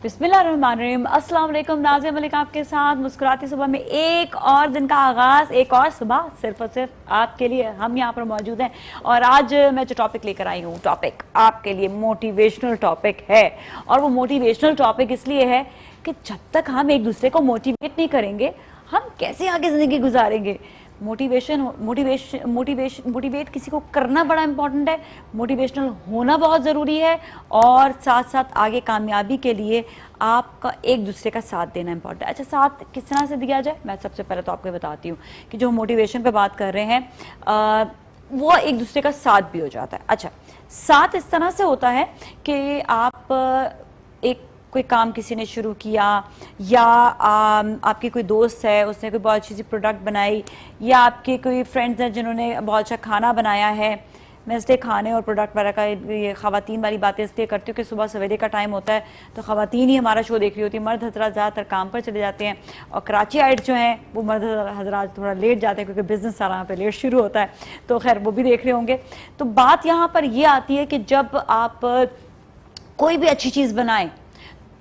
बिस्मिल्लाहिर्रहमानिर्रहीम। अस्सलाम वालेकुम। नाज़िया मलिक आपके साथ मुस्कुराती सुबह में एक और दिन का आगाज़, एक और सुबह सिर्फ और सिर्फ आपके लिए हम यहाँ पर मौजूद हैं। और आज मैं जो टॉपिक लेकर आई हूँ, टॉपिक आपके लिए मोटिवेशनल टॉपिक है। और वो मोटिवेशनल टॉपिक इसलिए है कि जब तक हम एक दूसरे को मोटिवेट नहीं करेंगे, हम कैसे आगे ज़िंदगी गुजारेंगे। मोटिवेट किसी को करना बड़ा इंपॉर्टेंट है, मोटिवेशनल होना बहुत ज़रूरी है, और साथ साथ आगे कामयाबी के लिए आपका एक दूसरे का साथ देना इंपॉर्टेंट है। अच्छा, साथ किस तरह से दिया जाए, मैं सबसे पहले तो आपको बताती हूँ कि जो मोटिवेशन पे बात कर रहे हैं वो एक दूसरे का साथ भी हो जाता है। अच्छा, साथ इस तरह से होता है कि आप एक कोई काम किसी ने शुरू किया, या आपकी कोई दोस्त है उसने कोई बहुत अच्छी सी प्रोडक्ट बनाई, या आपके कोई फ्रेंड्स हैं जिन्होंने बहुत अच्छा खाना बनाया है। मैं इसलिए खाने और प्रोडक्ट वगैरह का ये ख़वातीन वाली बातें इसलिए करती हूँ कि सुबह सवेरे का टाइम होता है तो ख़वातीन ही हमारा शो देख रही होती है, मर्द हजरात ज़्यादातर काम पर चले जाते हैं, और कराची आइट जो हैं वो मर्द हजरात थोड़ा लेट जाते हैं क्योंकि बिज़नेस सारा यहाँ पे लेट शुरू होता है, तो खैर वो भी देख रहे होंगे। तो बात यहाँ पर ये आती है कि जब आप कोई भी अच्छी चीज़ बनाएं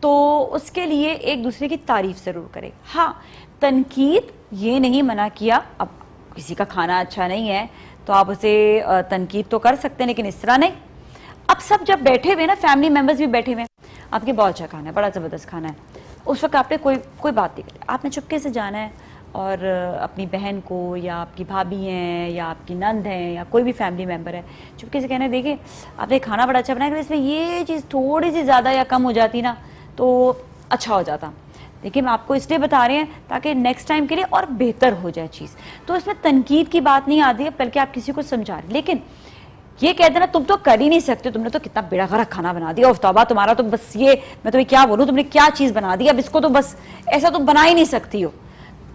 तो उसके लिए एक दूसरे की तारीफ ज़रूर करें। हाँ, तनकीद ये नहीं मना किया, अब किसी का खाना अच्छा नहीं है तो आप उसे तनकीद तो कर सकते हैं, लेकिन इस तरह नहीं। अब सब जब बैठे हुए ना, फैमिली मेम्बर्स भी बैठे हुए, आपके बहुत अच्छा खाना है, बड़ा ज़बरदस्त खाना है, उस वक्त आपने कोई बात नहीं करी, आपने चुपके से जाना है और अपनी बहन को, या आपकी भाभी हैं, या आपकी नंद हैं, या कोई भी फैमिली मेम्बर है, चुपके से कहना है देखिए आपने खाना बड़ा अच्छा बनाया, इसमें ये चीज़ थोड़ी सी ज़्यादा या कम हो जाती ना तो अच्छा हो जाता, लेकिन आपको इसलिए बता रहे हैं ताकि नेक्स्ट टाइम के लिए और बेहतर हो जाए चीज़। तो इसमें तनकीद की बात नहीं आती है, बल्कि आप किसी को समझा रहे। लेकिन ये कह देना तुम तो कर ही नहीं सकते, तुमने तो कितना बेड़ा गर्क खाना बना दिया, उफ तौबा तुम्हारा तो बस ये, मैं तुम्हें क्या बोलूँ, तुमने क्या चीज़ बना दी, अब इसको तो बस ऐसा तुम बना ही नहीं सकती हो।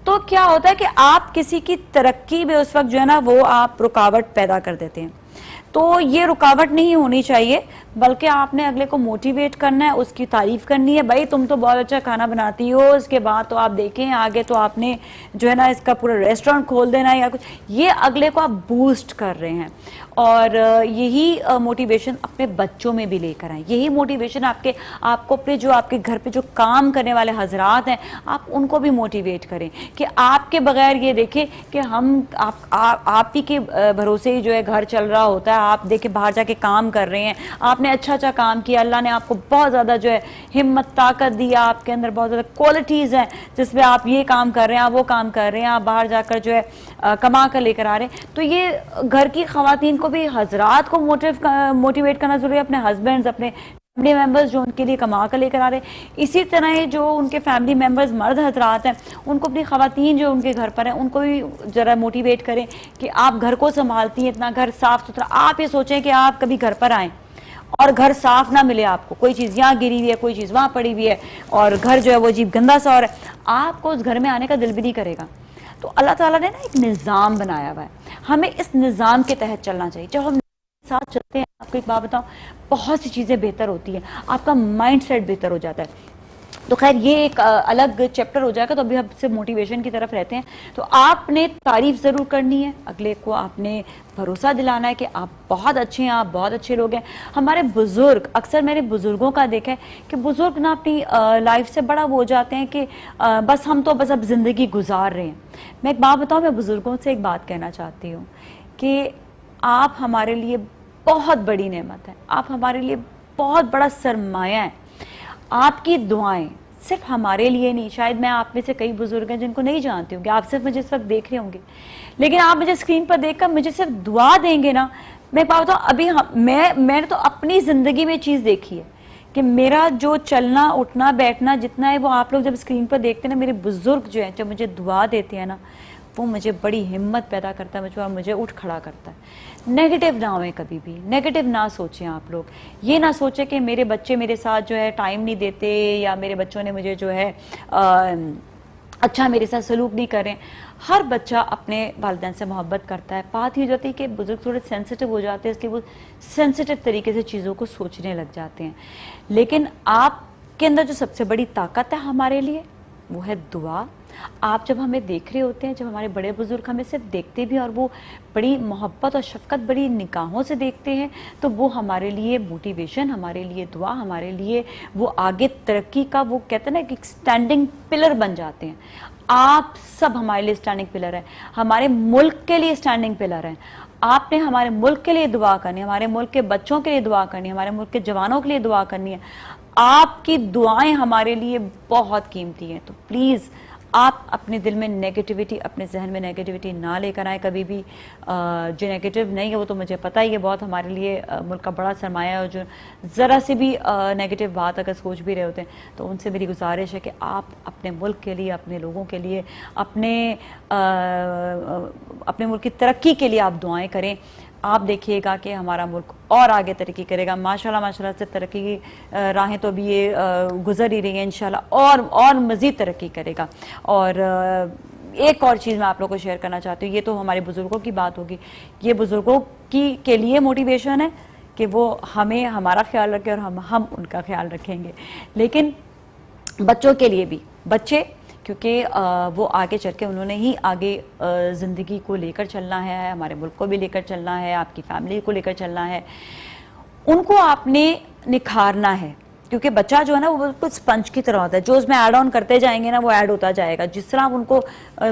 तो क्या होता है कि आप किसी की तरक्की में उस वक्त जो है ना वो आप रुकावट पैदा कर देते हैं। तो ये रुकावट नहीं होनी चाहिए, बल्कि आपने अगले को मोटिवेट करना है, उसकी तारीफ करनी है, भाई तुम तो बहुत अच्छा खाना बनाती हो, इसके बाद तो आप देखें आगे तो आपने जो है ना इसका पूरा रेस्टोरेंट खोल देना है या कुछ, ये अगले को आप बूस्ट कर रहे हैं। और यही मोटिवेशन अपने बच्चों में भी लेकर आए, यही मोटिवेशन आपको अपने जो आपके घर पे जो काम करने वाले हजरात हैं आप उनको भी मोटिवेट करें कि आपके बगैर ये देखें कि हम आप ही के भरोसे ही जो है घर चल रहा होता है। आप देखें बाहर जाके काम कर रहे हैं, आपने अच्छा अच्छा काम किया, अल्लाह ने आपको बहुत ज़्यादा जो है हिम्मत ताकत दिया, आपके अंदर बहुत ज़्यादा क्वालिटीज़ हैं जिसमें आप ये काम कर रहे हैं, आप वो काम कर रहे हैं, आप बाहर जाकर जो है कमा कर लेकर आ रहे हैं। तो ये घर की ख़वातीन को भी, हजरात को मोटिवेट करना ज़रूरी है, अपने हस्बैंड्स, अपने फैमिली मेम्बर्स जो उनके लिए कमा कर लेकर आ रहे हैं। इसी तरह जो उनके फैमिली मेम्बर्स मर्द हजरात हैं उनको अपनी ख़वातीन जो उनके घर पर हैं उनको भी ज़रा मोटिवेट करें कि आप घर को संभालती हैं, इतना घर साफ़ सुथरा, आप ये सोचें कि आप कभी घर पर आएँ और घर साफ ना मिले, आपको कोई चीज़ यहाँ गिरी हुई है, कोई चीज़ वहाँ पड़ी हुई है, और घर जो है वो अजीब गंदा सा, और आपको उस घर में आने का दिल भी नहीं करेगा। तो अल्लाह ताला ने ना एक निज़ाम बनाया हुआ है, हमें इस निज़ाम के तहत चलना चाहिए। जब हम साथ चलते हैं, आपको एक बात बताऊँ, बहुत सी चीज़ें बेहतर होती हैं, आपका माइंड सेट बेहतर हो जाता है। तो खैर ये एक अलग चैप्टर हो जाएगा, तो अभी हम सिर्फ मोटिवेशन की तरफ रहते हैं। तो आपने तारीफ ज़रूर करनी है, अगले को आपने भरोसा दिलाना है कि आप बहुत अच्छे हैं, आप बहुत अच्छे लोग हैं। हमारे बुज़ुर्ग, अक्सर मेरे बुज़ुर्गों का देखा है कि बुज़ुर्ग ना अपनी लाइफ से बड़ा वो हो जाते हैं कि बस हम तो बस अब ज़िंदगी गुजार रहे हैं। मैं एक बात बताऊँ, मैं बुज़ुर्गों से एक बात कहना चाहती हूँ कि आप हमारे लिए बहुत बड़ी नेमत है, आप हमारे लिए बहुत बड़ा सरमाया है। आपकी दुआएं सिर्फ हमारे लिए नहीं, शायद मैं आप में से कई बुजुर्ग हैं जिनको नहीं जानती हूँ, आप सिर्फ मुझे इस वक्त देख रहे होंगे, लेकिन आप मुझे स्क्रीन पर देखकर मुझे सिर्फ दुआ देंगे ना। मैं बात बताऊँ, अभी मैंने तो अपनी ज़िंदगी में चीज़ देखी है कि मेरा जो चलना उठना बैठना जितना है वो आप लोग जब स्क्रीन पर देखते हैं ना, मेरे बुजुर्ग जो हैं जब मुझे दुआ देते हैं ना, वो मुझे बड़ी हिम्मत पैदा करता है मुझे, और मुझे उठ खड़ा करता है। नेगेटिव ना होए, कभी भी नेगेटिव ना सोचें आप लोग। ये ना सोचें कि मेरे बच्चे मेरे साथ जो है टाइम नहीं देते, या मेरे बच्चों ने मुझे जो है अच्छा मेरे साथ सलूक नहीं करें। हर बच्चा अपने वालिदैन से मोहब्बत करता है। बात ही हो जाती है कि बुजुर्ग थोड़े सेंसिटिव हो जाते हैं, इसलिए वो सेंसिटिव तरीके से चीज़ों को सोचने लग जाते हैं। लेकिन आपके अंदर जो सबसे बड़ी ताकत है हमारे लिए, वो है दुआ। आप जब हमें देख रहे होते हैं, जब हमारे बड़े बुजुर्ग हमें सिर्फ देखते भी और वो बड़ी मोहब्बत और शफकत बड़ी निगाहों से देखते हैं, तो वो हमारे लिए मोटिवेशन, हमारे लिए दुआ, हमारे लिए वो आगे तरक्की का, वो कहते हैं ना कि स्टैंडिंग पिलर बन जाते हैं। आप सब हमारे लिए स्टैंडिंग पिलर है, हमारे मुल्क के लिए स्टैंडिंग पिलर है। आपने हमारे मुल्क के लिए दुआ करनी है, हमारे मुल्क के बच्चों के लिए दुआ करनी है, हमारे मुल्क के जवानों के लिए दुआ करनी है। आपकी दुआएं हमारे लिए बहुत कीमती हैं। तो प्लीज़ आप अपने दिल में नेगेटिविटी, अपने जहन में नेगेटिविटी ना लेकर आए कभी भी। जो नेगेटिव नहीं है वो तो मुझे पता ही है, बहुत हमारे लिए मुल्क का बड़ा सरमाया है, और जो ज़रा सी भी नेगेटिव बात अगर सोच भी रहे होते हैं तो उनसे मेरी गुजारिश है कि आप अपने मुल्क के लिए, अपने लोगों के लिए, अपने मुल्क की तरक्की के लिए आप दुआएं करें। आप देखिएगा कि हमारा मुल्क और आगे तरक्की करेगा। माशाल्लाह माशाल्लाह से तरक्की की राहें तो अभी ये गुजर ही रही हैं, इंशाल्लाह और मज़ीद तरक्की करेगा। और एक और चीज़ मैं आप लोगों को शेयर करना चाहती हूँ, ये तो हमारे बुज़ुर्गों की बात होगी, ये बुज़ुर्गों की के लिए मोटिवेशन है कि वो हमें हमारा ख्याल रखें और हम उनका ख्याल रखेंगे। लेकिन बच्चों के लिए भी, बच्चे क्योंकि वो आगे चल के उन्होंने ही आगे ज़िंदगी को लेकर चलना है, हमारे मुल्क को भी लेकर चलना है, आपकी फैमिली को लेकर चलना है, उनको आपने निखारना है। क्योंकि बच्चा जो है ना वो बिल्कुल स्पंज की तरह होता है, जो उसमें ऐड ऑन करते जाएंगे ना वो ऐड होता जाएगा। जिस तरह आप उनको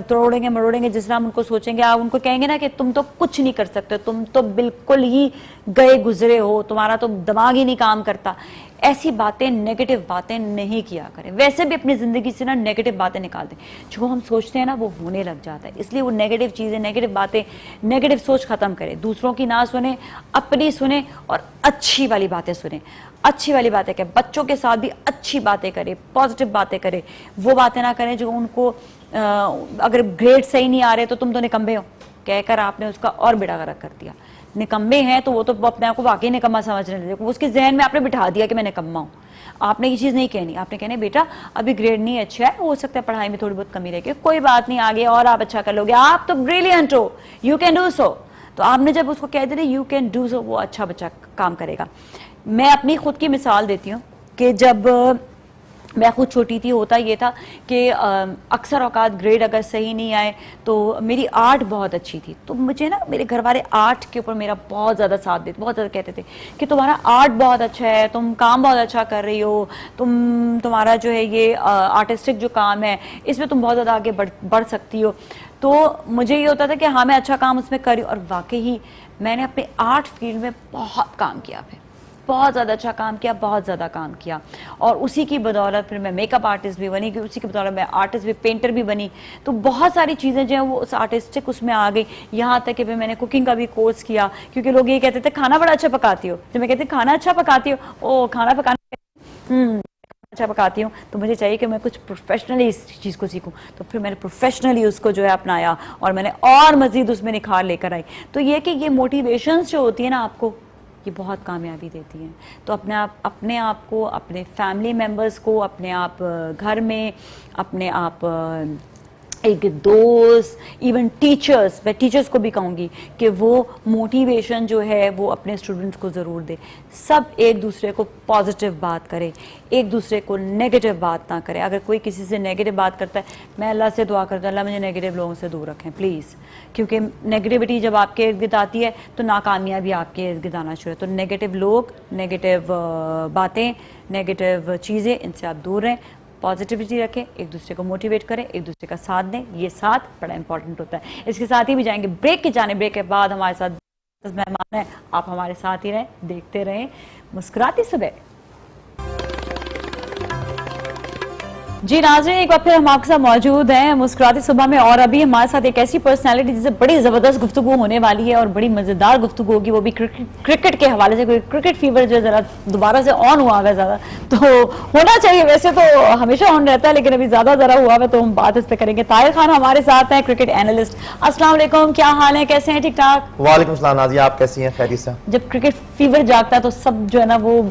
तोड़ेंगे मरोड़ेंगे, जिस तरह आप उनको सोचेंगे, आप उनको कहेंगे ना कि तुम तो कुछ नहीं कर सकते, तुम तो बिल्कुल ही गए गुजरे हो, तुम्हारा तो दिमाग ही नहीं काम करता, ऐसी बातें, नेगेटिव बातें नहीं किया करें। वैसे भी अपनी ज़िंदगी से ना नेगेटिव बातें निकाल दें, जो हम सोचते हैं ना वो होने लग जाता है। इसलिए वो नेगेटिव चीज़ें, नेगेटिव बातें, नेगेटिव सोच ख़त्म करें, दूसरों की ना सुने, अपनी सुने और अच्छी वाली बातें सुने। अच्छी वाली बातें करें, बच्चों के साथ भी अच्छी बातें करें, पॉजिटिव बातें करें। वो बातें ना करें जो उनको अगर ग्रेड सही नहीं आ रहे तो तुम तो निकम्मे हो कहकर आपने उसका और बेड़ा गर्क कर दिया। निकम्मे हैं तो वो तो अपने आप को वाकई निकम्मा समझने लगे, उसके जहन में आपने बिठा दिया कि मैं निकम्मा हूँ। आपने ये चीज़ नहीं कहनी, आपने कहना बेटा अभी ग्रेड नहीं अच्छा है, हो सकता है पढ़ाई में थोड़ी बहुत कमी रहेगी, कोई बात नहीं, आगे और आप अच्छा कर लोगे, आप तो ब्रिलियंट हो, यू कैन डू सो। तो आपने जब उसको कह दिया यू कैन डू सो, वो अच्छा बच्चा काम करेगा। मैं अपनी खुद की मिसाल देती हूँ कि जब मैं खुद छोटी थी होता ये था कि अक्सर औकात ग्रेड अगर सही नहीं आए तो मेरी आर्ट बहुत अच्छी थी, तो मुझे ना मेरे घर वाले आर्ट के ऊपर मेरा बहुत ज़्यादा साथ देते, बहुत ज़्यादा कहते थे कि तुम्हारा आर्ट बहुत अच्छा है, तुम काम बहुत अच्छा कर रही हो, तुम्हारा जो है ये आर्टिस्टिक जो काम है इसमें तुम बहुत ज़्यादा आगे बढ़ सकती हो। तो मुझे ये होता था कि हाँ मैं अच्छा काम उसमें करी, और वाकई ही मैंने अपने आर्ट फील्ड में बहुत काम किया, फिर बहुत ज़्यादा अच्छा काम किया, बहुत ज़्यादा काम किया, और उसी की बदौलत फिर मैं मेकअप आर्टिस्ट भी बनी, उसी की बदौलत मैं आर्टिस्ट भी, पेंटर भी बनी। तो बहुत सारी चीज़ें जो है वो उस आर्टिस्टिक उसमें आ गई। यहाँ तक कि फिर मैंने कुकिंग का भी कोर्स किया, क्योंकि लोग ये कहते थे खाना बड़ा अच्छा पकाती हो, तो मैं कहती खाना अच्छा पकाती हो, ओ खाना पकाना अच्छा पकाती हूँ, तो मुझे चाहिए कि मैं कुछ प्रोफेशनली इस चीज़ को सीखूं। तो फिर मैंने प्रोफेशनली उसको जो है अपनाया और मैंने और मज़ीद उसमें निखार लेकर आई। तो ये कि ये मोटिवेशंस जो होती है ना आपको, ये बहुत कामयाबी देती हैं। तो अपने आप को, अपने फैमिली मेम्बर्स को, अपने आप घर में, अपने आप एक दोस्त, इवन टीचर्स, मैं टीचर्स को भी कहूँगी कि वो मोटिवेशन जो है वो अपने स्टूडेंट्स को ज़रूर दे। सब एक दूसरे को पॉजिटिव बात करें, एक दूसरे को नेगेटिव बात ना करें। अगर कोई किसी से नेगेटिव बात करता है, मैं अल्लाह से दुआ करता हूँ अल्लाह मुझे नेगेटिव लोगों से दूर रखें प्लीज़, क्योंकि नेगेटिविटी जब आपके इर्द गिर्द आती है तो नाकामयाबी आपके इर्द गिर्द आना शुरू है। तो नेगेटिव लोग, नेगेटिव बातें, नेगेटिव चीज़ें, इनसे आप दूर रहें, पॉजिटिविटी रखें, एक दूसरे को मोटिवेट करें, एक दूसरे का साथ दें। ये साथ बड़ा इंपॉर्टेंट होता है। इसके साथ ही भी जाएंगे ब्रेक की जाने, ब्रेक के बाद हमारे साथ मेहमान हैं, आप हमारे साथ ही रहें, देखते रहें मुस्कुराती सुबह। जी नाज़रीन, एक बार फिर हम आपके साथ मौजूद हैं मुस्कुराती सुबह में, और अभी हमारे साथ एक ऐसी पर्सनालिटी जिससे बड़ी ज़बरदस्त गुफ्तगू होने वाली है और बड़ी मज़ेदार गुफ्तगू होगी, वो भी क्रिकेट के हवाले से। क्रिकेट फीवर जो ज़रा दोबारा से ऑन हुआ है ज़्यादा, तो होना चाहिए, वैसे तो हमेशा ऑन रहता है लेकिन अभी ज़्यादा हुआ है, तो हम बात इस पर करेंगे। ताहिर खान हमारे साथ हैं, क्रिकेट एनालिस्ट। अस्सलाम वालेकुम, क्या हाल है, कैसे हैं? ठीक ठाक। वालेकुम सलाम नाज़िया, आप कैसी हैं? खैरियत से? जब क्रिकेट फीवर जागता है तो सब जो है ना वो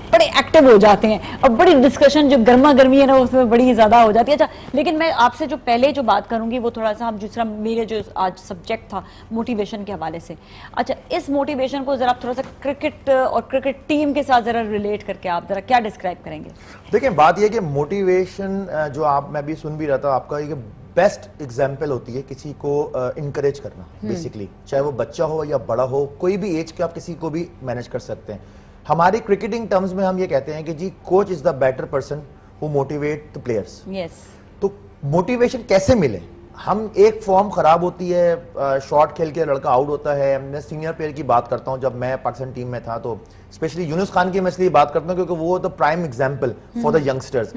बड़े एक्टिव एक्टिव हो जाते हैं और बड़ी डिस्कशन जो गर्मा गर्मी है ना उसमें बड़ी ज़्यादा हो जाती है। अच्छा, लेकिन मैं आपसे जो पहले जो बात करूंगी वो थोड़ा सा हम दूसरा मेरे जो आज सब्जेक्ट था मोटिवेशन के हवाले से। अच्छा, इस मोटिवेशन को जरा आप थोड़ा सा क्रिकेट और क्रिकेट टीम के साथ जरा रिलेट करके आप जरा क्या डिस्क्राइब करेंगे? देखिए, बात यह कि मोटिवेशन जो आप मैं भी सुन भी रहा था आपका, ये बेस्ट एग्जाम्पल होती है किसी को इनकरेज करना बेसिकली, चाहे वो बच्चा हो या बड़ा हो, कोई भी एज के आप किसी को भी मैनेज कर सकते हैं। हमारी क्रिकेटिंग टर्म्स में हम ये कहते हैं कि जी coach is the better person who motivate the players. Yes. तो मोटिवेशन कैसे मिले? हम एक फॉर्म खराब होती है, शॉट खेल के लड़का आउट होता है। मैं सीनियर प्लेयर की बात करता हूं, जब मैं पाकिस्तान टीम में था तो स्पेशली यूनुस खान की मैं इसलिए बात करता हूं क्योंकि वो the prime example for the youngsters.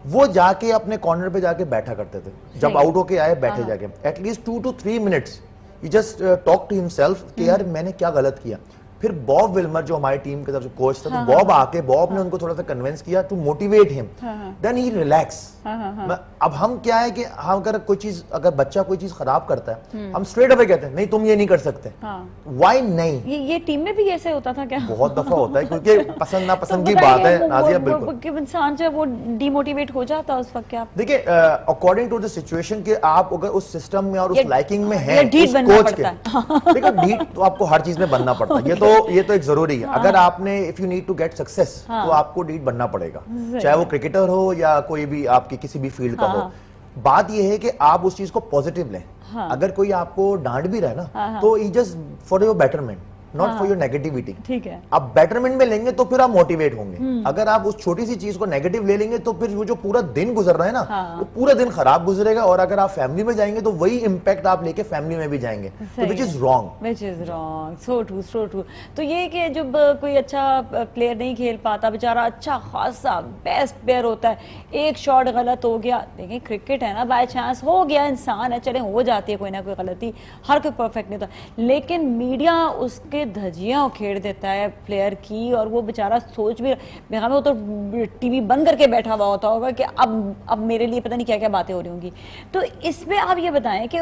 वो जाके अपने कॉर्नर पे जाके बैठा करते थे, जब आउट होके आए बैठे जाके एटलीस्ट 2 to 3 मिनट्स ही जस्ट टॉक टू हिमसेल्फ कि यार मैंने क्या गलत किया। फिर बॉब विल्मर जो हमारी टीम के तरफ से कोच था, तो बॉब आके बॉब ने उनको थोड़ा सा कन्विंस किया to motivate him, then he relax. अब हम क्या है कि हम अगर कोई चीज, अगर बच्चा कोई चीज खराब करता है, हम स्ट्रेट अवे कहते हैं नहीं तुम ये नहीं कर सकते। व्हाई नहीं? ये टीम में भी ऐसे होता था क्या? बहुत दफा होता है, क्योंकि पसंद नापसंद की बात है नाजिया। बिल्कुल, इंसान जो वो डीमोटिवेट हो जाता है उस वक्त। क्या देखिए, अकॉर्डिंग टू द सिचुएशन के आप अगर उस सिस्टम में और उस लाइकिंग में है उस कोच के, देखो ढीठ तो आपको हर चीज में बनना पड़ता है, ये तो एक जरूरी है। अगर आपने if you need to get success तो आपको ढीठ बनना पड़ेगा, चाहे वो क्रिकेटर हो या कोई भी आपकी किसी भी फील्ड का हो। बात यह है कि आप उस चीज को पॉजिटिव लें। अगर कोई आपको डांट भी रहा है ना, तो ई just for your betterment, not for your negativity. ठीक है, आप बेटरमेंट में लेंगे तो फिर आप मोटिवेट होंगे। अगर आप उस छोटी सी चीज को नेगेटिव ले लेंगे तो फिर वो जो पूरा दिन गुजर रहा है ना, वो पूरा दिन खराब गुजरेगा। और अगर आप फैमिली में जाएंगे तो वही इंपैक्ट आप लेके फैमिली में भी जाएंगे, तो which is wrong. So true. तो ये कि जब कोई अच्छा प्लेयर नहीं खेल पाता, बेचारा अच्छा खासा बेस्ट प्लेयर होता है, एक शॉट गलत हो गया, देखिए क्रिकेट है ना, बाय चांस हो गया, इंसान है, चले हो जाती है कोई ना कोई गलती, हर कोई परफेक्ट नहीं होता। लेकिन मीडिया उसके धजियां उखेड़ देता है प्लेयर की, और वो बेचारा सोच भी, वो तो टीवी बंद करके बैठा हुआ होता होगा कि अब मेरे लिए पता नहीं क्या क्या बातें हो रही होंगी। तो इसमें आप ये बताएं कि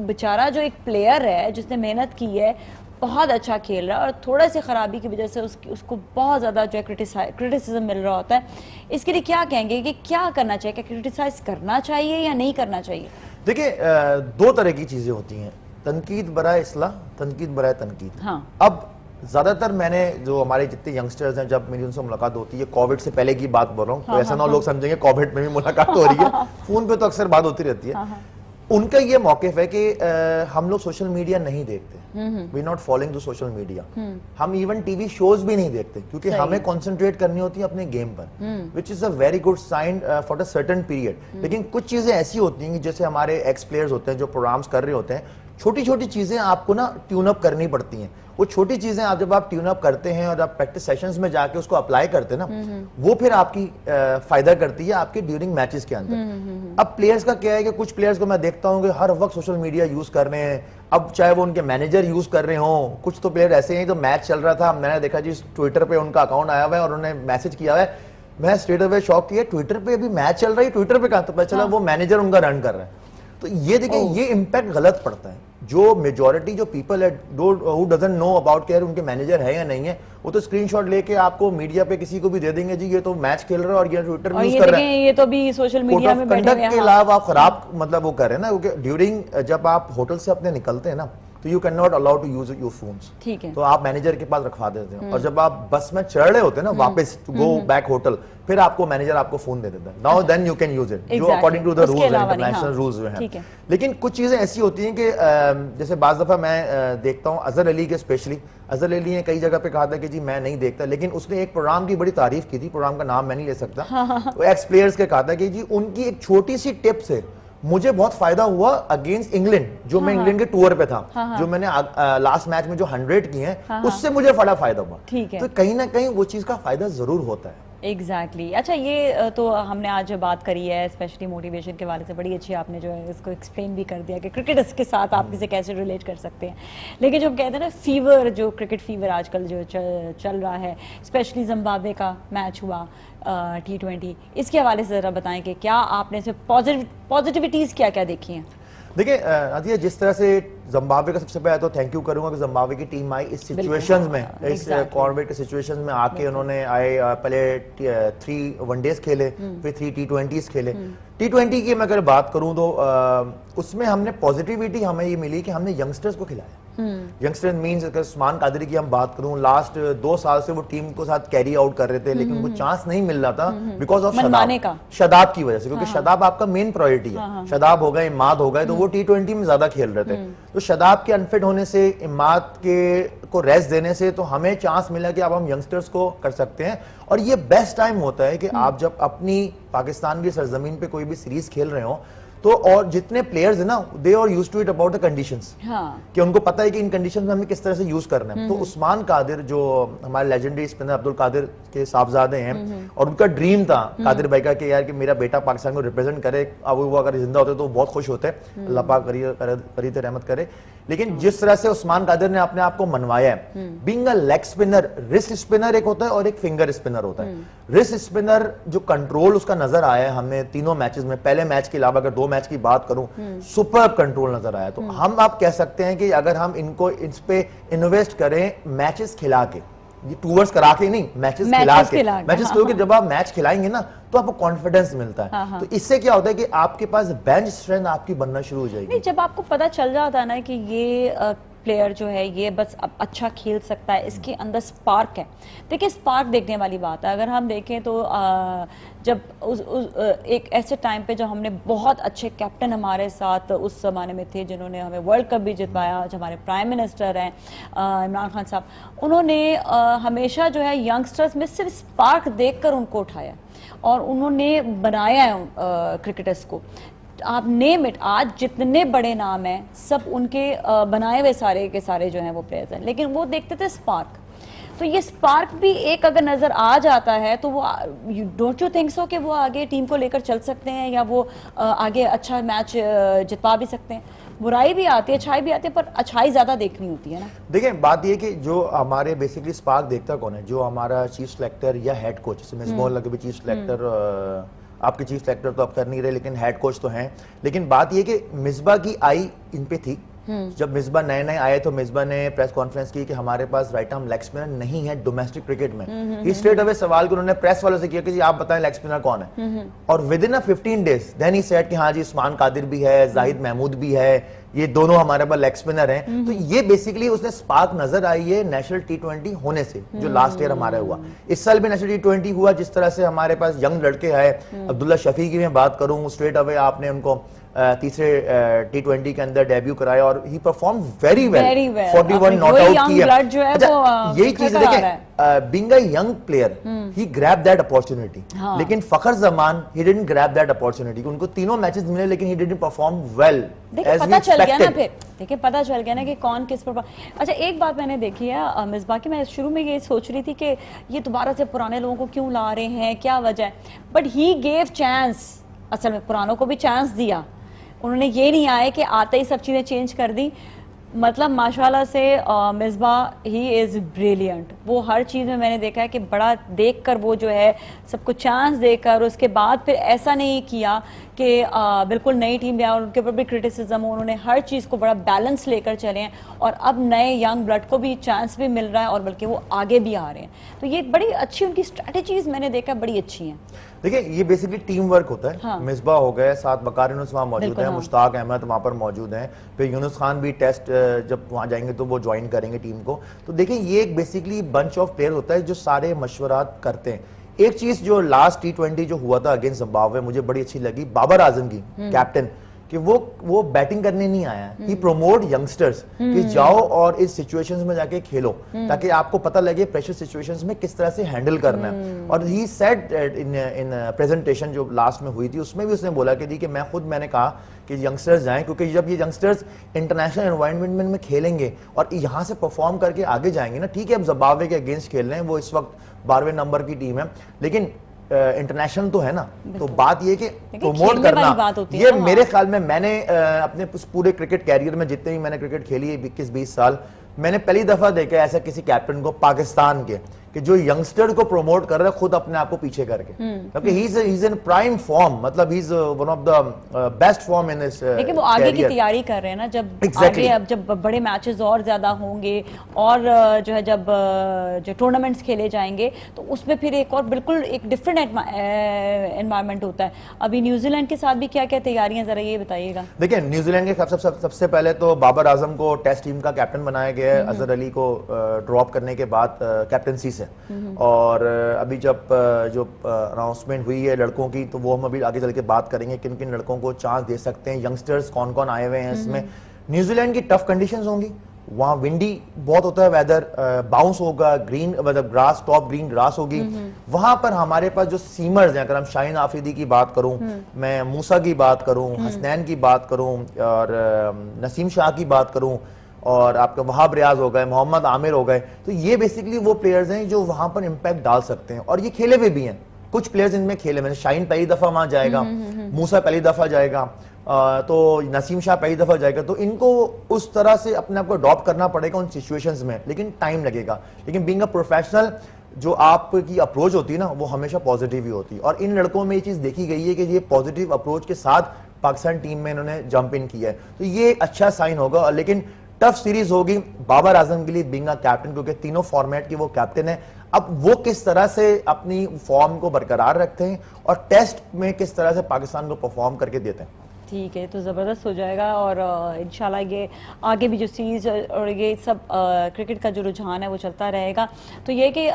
बेचारा जो एक प्लेयर है जिसने मेहनत की है, बहुत अच्छा खेल रहा है, और थोड़ा सी खराबी की वजह से उसको बहुत ज़्यादा जो है क्रिटिसिज्म मिल रहा होता है, इसके लिए क्या कहेंगे कि क्या करना चाहिए? क्या क्रिटिसाइज करना चाहिए या नहीं करना चाहिए? देखिए, दो तरह की चीजें होती हैं, तनकीद बराए इस्लाह, तनकीद बराए तनकीद। हाँ। अब ज्यादातर मैंने जो हमारे जितने यंगस्टर्स हैं, जब मेरी उनसे मुलाकात होती है, कोविड से पहले की बात बोल रहा हूँ, तो ऐसा ना लोग समझेंगे कोविड में भी मुलाकात हो रही है, फोन पे तो अक्सर बात होती रहती है। उनका ये मौक़िफ़ है कि हम लोग सोशल मीडिया नहीं देखते, we not following the social media. हम इवन टीवी शोज भी नहीं देखते, क्योंकि हमें कंसंट्रेट करनी होती है अपने गेम पर, which is a very good sign for a certain period. लेकिन कुछ चीजें ऐसी होती हैं कि जैसे हमारे एक्स प्लेयर्स होते हैं जो प्रोग्राम्स कर रहे होते हैं, छोटी छोटी चीजें आपको ना ट्यून अप करनी पड़ती हैं। वो छोटी चीजें आप जब आप ट्यून अप करते हैं और आप प्रैक्टिस सेशंस में जाके उसको अप्लाई करते हैं ना, वो फिर आपकी फायदा करती है आपके ड्यूरिंग मैचेस के अंदर। अब प्लेयर्स का क्या है कि कुछ प्लेयर्स को मैं देखता हूँ कि हर वक्त सोशल मीडिया यूज कर रहे हैं, अब चाहे वो उनके मैनेजर यूज कर रहे हो, कुछ तो प्लेयर ऐसे हैं, तो मैच चल रहा था, मैंने देखा जी ट्विटर पे उनका अकाउंट आया हुआ है और उन्होंने मैसेज किया हुआ है, मैं स्ट्रेट अवे शॉक किया, ट्विटर पे अभी मैच चल रहा है, ट्विटर पे कहां, तो पता चला वो मैनेजर उनका रन कर रहा है। तो ये देखिए, ये इम्पैक्ट गलत पड़ता है। जो मेजॉरिटी जो पीपल है who doesn't know about care उनके मैनेजर है या नहीं है, वो तो स्क्रीनशॉट लेके आपको मीडिया पे किसी को भी दे देंगे, जी ये तो मैच खेल रहा है और ये ट्विटर यूज कर रहा है, ये तो भी सोशल मीडिया में बैठे हुए हैं। के अलावा आप खराब मतलब वो कर रहे हैं ना, क्योंकि ड्यूरिंग जब आप होटल से अपने निकलते हैं ना, तो you can not allow to use your phones. ठीक है, तो आप मैनेजर के पास रखवा देते हो, और जब आप बस में चढ़ रहे होते हैं ना वापस टू गो बैक होटल, फिर आपको मैनेजर आपको फोन दे देता है, now then you can use it, जो according to the rules, international rules जो हैं। लेकिन कुछ चीजें ऐसी होती हैं कि जैसे बाज दफा मैं देखता हूँ अजहर अली के, स्पेशली अजहर अली ने कई जगह पे कहा था कि जी मैं नहीं देखता, लेकिन उसने एक प्रोग्राम की बड़ी तारीफ की थी, प्रोग्राम का नाम मैं नहीं ले सकता, वो एक्स प्लेयर्स के कहा था कि जी उनकी एक छोटी सी टिप से मुझे बहुत फायदा हुआ अगेंस्ट इंग्लैंड, जो मैं इंग्लैंड के टूर पे था, जो मैंने लास्ट मैच में जो 100 किए हैं, उससे मुझे बड़ा फायदा हुआ। तो कहीं ना कहीं वो चीज का फायदा जरूर होता है। एग्जैक्टली। अच्छा, ये तो हमने आज बात करी है स्पेशली मोटिवेशन के बारे से, बड़ी अच्छी आपने जो है इसको एक्सप्लेन भी कर दिया कि क्रिकेट के साथ आप इसे कैसे रिलेट कर सकते हैं। लेकिन जो कहते हैं ना फीवर, जो क्रिकेट फीवर आजकल जो चल रहा है, स्पेशली जिम्बाब्वे का मैच हुआ T20, इसके हवाले से ज़रा बताएं कि क्या आपने इसे पॉजिटिविटीज़ क्या क्या देखी हैं? देखिए नादिया, जिस तरह से जिम्बाब्वे का सबसे पहले तो थैंक यू करूंगा कि जिम्बाब्वे की टीम आई इस सिचुएशंस में, इस कोविड के सिचुएशंस में आके उन्होंने पहले 3 वनडेज खेले, फिर 3 T20s खेले। T20 की मैं अगर बात करूं तो उसमें हमने पॉजिटिविटी हमें ये मिली कि हमने यंगस्टर्स को खिलाया। यंगस्टर्स मींस अगर उस्मान कादरी की हम बात करूं, लास्ट 2 साल से वो टीम को साथ कैरी आउट कर रहे थे, लेकिन उनको चांस नहीं मिल रहा था बिकॉज ऑफ शदाब की वजह से, क्योंकि शदाब आपका मेन प्रायोरिटी है। शदाब हो गए, इमाद हो गए, तो वो T20 में ज्यादा खेल रहे थे। तो शदाब के अनफिट होने से, इमाद के को रेस्ट देने से तो हमें चांस मिला कि अब हम यंगस्टर्स को कर सकते हैं। और ये बेस्ट टाइम होता है कि आप जब अपनी पाकिस्तान की सरजमीन पे कोई भी सीरीज खेल रहे हो तो, और जितने प्लेयर्स है ना, they are used to it about the conditions, कि उनको पता है कि इन कंडीशंस में हमें किस तरह से यूज करना है। तो उस्मान कादिर जो हमारे लेजेंडरी स्पिनर अब्दुल कादिर के साहबजादे हैं, और उनका ड्रीम था कादिर भाई का कि यार कि मेरा बेटा पाकिस्तान को रिप्रेजेंट करे। अब वो अगर जिंदा होते तो बहुत खुश होते, अल्लाह पाक करीत रहमत करे। लेकिन जिस तरह से उस्मान कादिर ने अपने आप को मनवाया है, being a leg spinner, wrist spinner एक होता है और एक फिंगर स्पिनर होता है। रिस्ट स्पिनर जो कंट्रोल उसका नजर आया है हमें तीनों मैचेस में, पहले मैच के अलावा अगर 2 मैच की बात करूं, सुपर्ब कंट्रोल नजर आया। तो हम आप कह सकते हैं कि अगर हम इनको इस पे इन्वेस्ट करें मैचेस खिला के, ये टूर्स करा के नहीं, मैचेस खिला के, मैचेस क्योंकि जब आप मैच खिलाएंगे ना तो आपको कॉन्फिडेंस मिलता है। तो इससे क्या होता है कि आपके पास बेंच स्ट्रेंथ आपकी बनना शुरू हो जाएगी। जब आपको पता चल जाता है ना कि ये प्लेयर जो है ये बस अब अच्छा खेल सकता है, इसके अंदर स्पार्क है। देखिए स्पार्क देखने वाली बात है। अगर हम देखें तो जब एक ऐसे टाइम पे जब हमने बहुत अच्छे कैप्टन हमारे साथ उस जमाने में थे जिन्होंने हमें वर्ल्ड कप भी जितवाया, जो हमारे प्राइम मिनिस्टर हैं इमरान खान साहब, उन्होंने हमेशा जो है यंगस्टर्स में सिर्फ स्पार्क देखकर उनको उठाया और उन्होंने बनाया है क्रिकेटर्स को। आप नेम इट, आज जितने बड़े नाम हैं सब उनके बनाए हुए सारे के सारे जो हैं वो प्लेयर्स हैं, लेकिन वो देखते थे स्पार्क। तो ये स्पार्क भी एक अगर नजर आ जाता है तो वो डोंट यू थिंक सो कि वो आगे टीम को लेकर चल सकते हैं या वो आगे अच्छा मैच जितवा भी सकते हैं। बुराई भी आती है, अच्छाई भी आती है, पर अच्छाई ज्यादा देखनी होती है ना। देखिए बात ये कि जो हमारे बेसिकली स्पार्क देखता कौन है, जो हमारा चीफ सेलेक्टर या हेड कोच, जैसे मिसबाह लगे भी चीफ सेलेक्टर, आपके चीफ सेलेक्टर तो आप कर नहीं रहे लेकिन हेड कोच तो हैं। लेकिन बात ये कि मिसबाह की आई इन पे थी। जब मिसबाह नए नए आए तो मिसबाह ने प्रेस कॉन्फ्रेंस की कि हमारे पास राइट आर्म लेग स्पिनर नहीं है डोमेस्टिक क्रिकेट में। ही स्ट्रेट अवे सवाल को उन्होंने प्रेस वालों से किया कि जी आप बताएं लेग स्पिनर कौन है, और within 15 days then he said कि हाँ जी उस्मान कादिर भी है, जाहिद महमूद भी है, ये दोनों हमारे पास लेग स्पिनर हैं। तो ये बेसिकली उसने स्पार्क नजर आई है नेशनल T20 होने से, जो लास्ट ईयर हमारा हुआ। इस साल भी नेशनल T20 हुआ, जिस तरह से हमारे पास यंग लड़के आए। अब्दुल्ला शफी की मैं बात करूं, स्ट्रेट अवे आपने उनको तीसरे T20 के अंदर डेब्यू कराया और he perform very well, 41 not out किया। यही चीज देखिए, being a young player he grab that opportunity, लेकिन Fakhar Zaman he didn't grab that opportunity. उनको तीनों मैचेस मिले लेकिन ही डिडंट परफॉर्म वेल। पता चल गया ना, फिर देखिए पता चल गया ना कि कौन किस पर। अच्छा एक बात मैंने देखी है मिसबाह की, मैं शुरू में ये सोच रही थी कि ये दोबारा से पुराने लोगों को क्यों ला रहे हैं, क्या वजह है, बट ही गेव चांस। असल में पुरानों को भी चांस दिया उन्होंने, ये नहीं आए कि आते ही सब चीज़ें चेंज कर दी। मतलब माशाल्लाह से मिसबाह ही इज़ ब्रिलियंट। वो हर चीज़ में मैंने देखा है कि बड़ा देखकर वो जो है सबको चांस देकर, उसके बाद फिर ऐसा नहीं किया कि बिल्कुल नई टीम में और उनके ऊपर भी क्रिटिसिज्म हो। उन्होंने हर चीज़ को बड़ा बैलेंस लेकर चले हैं और अब नए यंग ब्लड को भी चांस भी मिल रहा है और बल्कि वो आगे भी आ रहे हैं। तो ये बड़ी अच्छी उनकी स्ट्रैटेजीज मैंने देखा बड़ी अच्छी हैं। देखिए ये बेसिकली टीम वर्क होता है। हाँ। मिसबाह हो गए, साथ बकार यूनुस वहाँ मौजूद है, मुश्ताक अहमद वहाँ पर मौजूद हैं, फिर यूनुस खान भी टेस्ट जब वहाँ जाएंगे तो वो ज्वाइन करेंगे टीम को। तो देखिए ये एक बेसिकली बंच ऑफ प्लेयर होता है जो सारे मशवरात करते हैं। एक चीज जो लास्ट T20 जो हुआ था अगेंस्ट जिम्बाब्वे मुझे बड़ी अच्छी लगी, बाबर आजम की कैप्टन, कि वो बैटिंग करने नहीं आया, ही प्रोमोट यंगस्टर्स कि जाओ और इस सिचुएशंस में जाके खेलो ताकि आपको पता लगे प्रेशर सिचुएशंस में किस तरह से हैंडल करना है। और ही सेड इन प्रेजेंटेशन जो लास्ट में हुई थी उसमें भी उसने बोला कि मैंने कहा कि यंगस्टर्स जाएं, क्योंकि जब ये यंगस्टर्स इंटरनेशनल एनवायरनमेंट में खेलेंगे और यहाँ से परफॉर्म करके आगे जाएंगे ना, ठीक है अब जिम्बाब्वे के अगेंस्ट खेल रहे हैं, वो इस वक्त 12वें नंबर की टीम है, लेकिन इंटरनेशनल तो है ना। तो बात ये कि प्रमोट करना, ये मेरे ख्याल में मैंने अपने पूरे क्रिकेट कैरियर में जितने भी मैंने क्रिकेट खेली है 21-20 साल, मैंने पहली दफा देखा ऐसा किसी कैप्टन को पाकिस्तान के कि जो यंगस्टर को प्रमोट कर रहा है खुद अपने आप को पीछे करके, क्योंकि he is in prime form, मतलब he is one of the best form in this. लेकिन वो आगे की तैयारी कर रहे हैं ना, जब आगे अब जब बड़े मैचेस और ज्यादा होंगे और जो है जब जो टूर्नामेंट्स खेले जाएंगे तो उसमें फिर एक और बिल्कुल एक डिफरेंट एनवायरनमेंट होता है। अभी न्यूजीलैंड के साथ भी क्या क्या तैयारियां, जरा ये बताइएगा। देखिए न्यूजीलैंड के सबसे पहले तो बाबर आजम को टेस्ट टीम का कैप्टन बनाया गया है अजहर अली को ड्रॉप करने के बाद कैप्टनसी से। और अभी जब जो अनाउंसमेंट हुई है लड़कों की, तो वो हम अभी आगे चल के बात करेंगे किन किन लड़कों को चांस दे सकते हैं, यंगस्टर्स कौन कौन आए हुए हैं इसमें। न्यूजीलैंड की टफ कंडीशंस होंगी, वहाँ विंडी बहुत होता है वेदर, बाउंस होगा, ग्रीन मतलब ग्रास, टॉप ग्रीन ग्रास होगी। वहां पर हमारे पास जो सीमर्स हैं, अगर हम शाहीन आफरीदी की बात करूं, मैं मूसा की बात करूं, हसनैन की बात करूं और नसीम शाह की बात करूं और आपका वहाब रियाज हो गए, मोहम्मद आमिर हो गए, तो ये बेसिकली वो प्लेयर्स हैं जो वहां पर इंपैक्ट डाल सकते हैं और ये खेले हुए भी हैं। कुछ प्लेयर्स इनमें खेले, मैंने शाहीन पहली दफा वहां जाएगा, मूसा पहली दफा जाएगा, तो नसीम शाह पहली दफा जाएगा, तो इनको उस तरह से अपने आप को अडॉप्ट करना पड़ेगा उन सिचुएशंस में, लेकिन टाइम लगेगा। लेकिन बीइंग अ प्रोफेशनल जो आपकी अप्रोच होती है ना, वो हमेशा पॉजिटिव ही होती है और इन लड़कों में ये चीज देखी गई है कि ये पॉजिटिव अप्रोच के साथ पाकिस्तान टीम में इन्होंने जंप इन किया है, तो ये एक अच्छा साइन होगा। लेकिन टफ सीरीज होगी बाबर आजम के लिए बीइंग अ कैप्टन, क्योंकि तीनों फॉर्मेट के वो कैप्टन है। अब वो किस तरह से अपनी फॉर्म को बरकरार रखते हैं और टेस्ट में किस तरह से पाकिस्तान को परफॉर्म करके देते हैं। ठीक है, तो ज़बरदस्त हो जाएगा और इंशाल्लाह ये आगे भी जो सीरीज और ये सब क्रिकेट का जो रुझान है वो चलता रहेगा। तो ये कि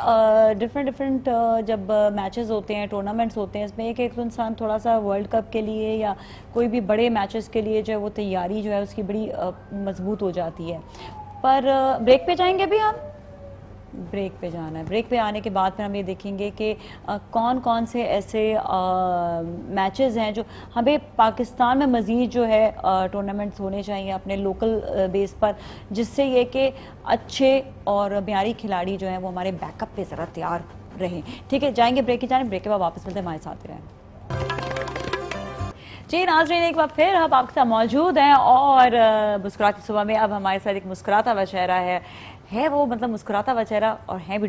डिफरेंट जब मैचेस होते हैं, टूर्नामेंट्स होते हैं, इसमें एक इंसान थोड़ा सा वर्ल्ड कप के लिए या कोई भी बड़े मैचेस के लिए जो है वो तैयारी जो है उसकी बड़ी मजबूत हो जाती है। पर ब्रेक पे जाएंगे भी हम, ब्रेक पे जाना है। ब्रेक पे आने के बाद फिर हम ये देखेंगे कि कौन कौन से ऐसे मैचेस हैं जो हमें पाकिस्तान में मज़ीद जो है टूर्नामेंट्स होने चाहिए अपने लोकल बेस पर, जिससे ये कि अच्छे और म्यारी खिलाड़ी जो हैं वो हमारे बैकअप पे ज़रा तैयार रहें। ठीक है, जाएंगे ब्रेक की जाने, ब्रेक के बाद वापस मिलते हैं, हमारे साथ रहें। जी नाज़रीन, एक बार फिर हम आपके साथ मौजूद हैं और मुस्कुराती सुबह में अब हमारे साथ एक मुस्कुराता हुआ चेहरा है वो मतलब मुस्कुराता हुआ चेहरा और है भी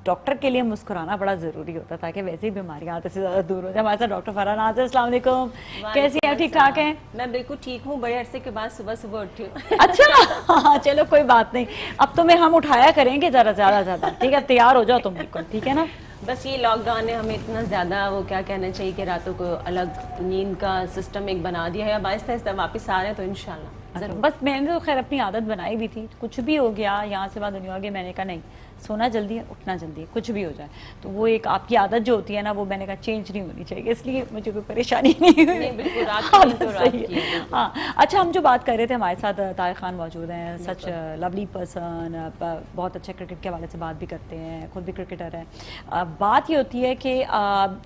डॉक्टर के लिए मुस्कुराना बड़ा ज़रूरी होता है ताकि वैसे ही बीमारियां आते से ज़्यादा दूर हो जाए। हमारे साथ डॉक्टर फरहान नाज़िर, अस्सलाम वालेकुम, कैसी हैं? ठीक ठाक हैं? मैं बिल्कुल ठीक हूँ, बड़े अरसे के बाद सुबह उठी हूँ। अच्छा हाँ, चलो कोई बात नहीं, अब तुम्हें हम उठाया करेंगे ज़रा ज़्यादा, ठीक है? तैयार हो जाओ तुम बिल्कुल, ठीक है ना? बस ये लॉकडाउन ने हमें इतना ज़्यादा वो क्या कहना चाहिए कि रातों को अलग नींद का सिस्टम एक बना दिया है। अब आहिस्ता आहिस्ता वापस आ रहे हैं तो इंशाल्लाह। बस मैंने तो खैर अपनी आदत बनाई भी थी, कुछ भी हो गया यहाँ से बाद दुनिया के, मैंने कहा नहीं, सोना जल्दी है, उठना जल्दी है, कुछ भी हो जाए। तो वो एक आपकी आदत जो होती है ना, वो मैंने कहा चेंज नहीं होनी चाहिए, इसलिए मुझे कोई परेशानी नहीं हुई। बिल्कुल सही है। हाँ, अच्छा, हम जो बात कर रहे थे, हमारे साथ तारिक खान मौजूद हैं, सच लवली पर्सन, बहुत अच्छा क्रिकेट के हवाले से बात भी करते हैं, खुद भी क्रिकेटर हैं। बात ये होती है कि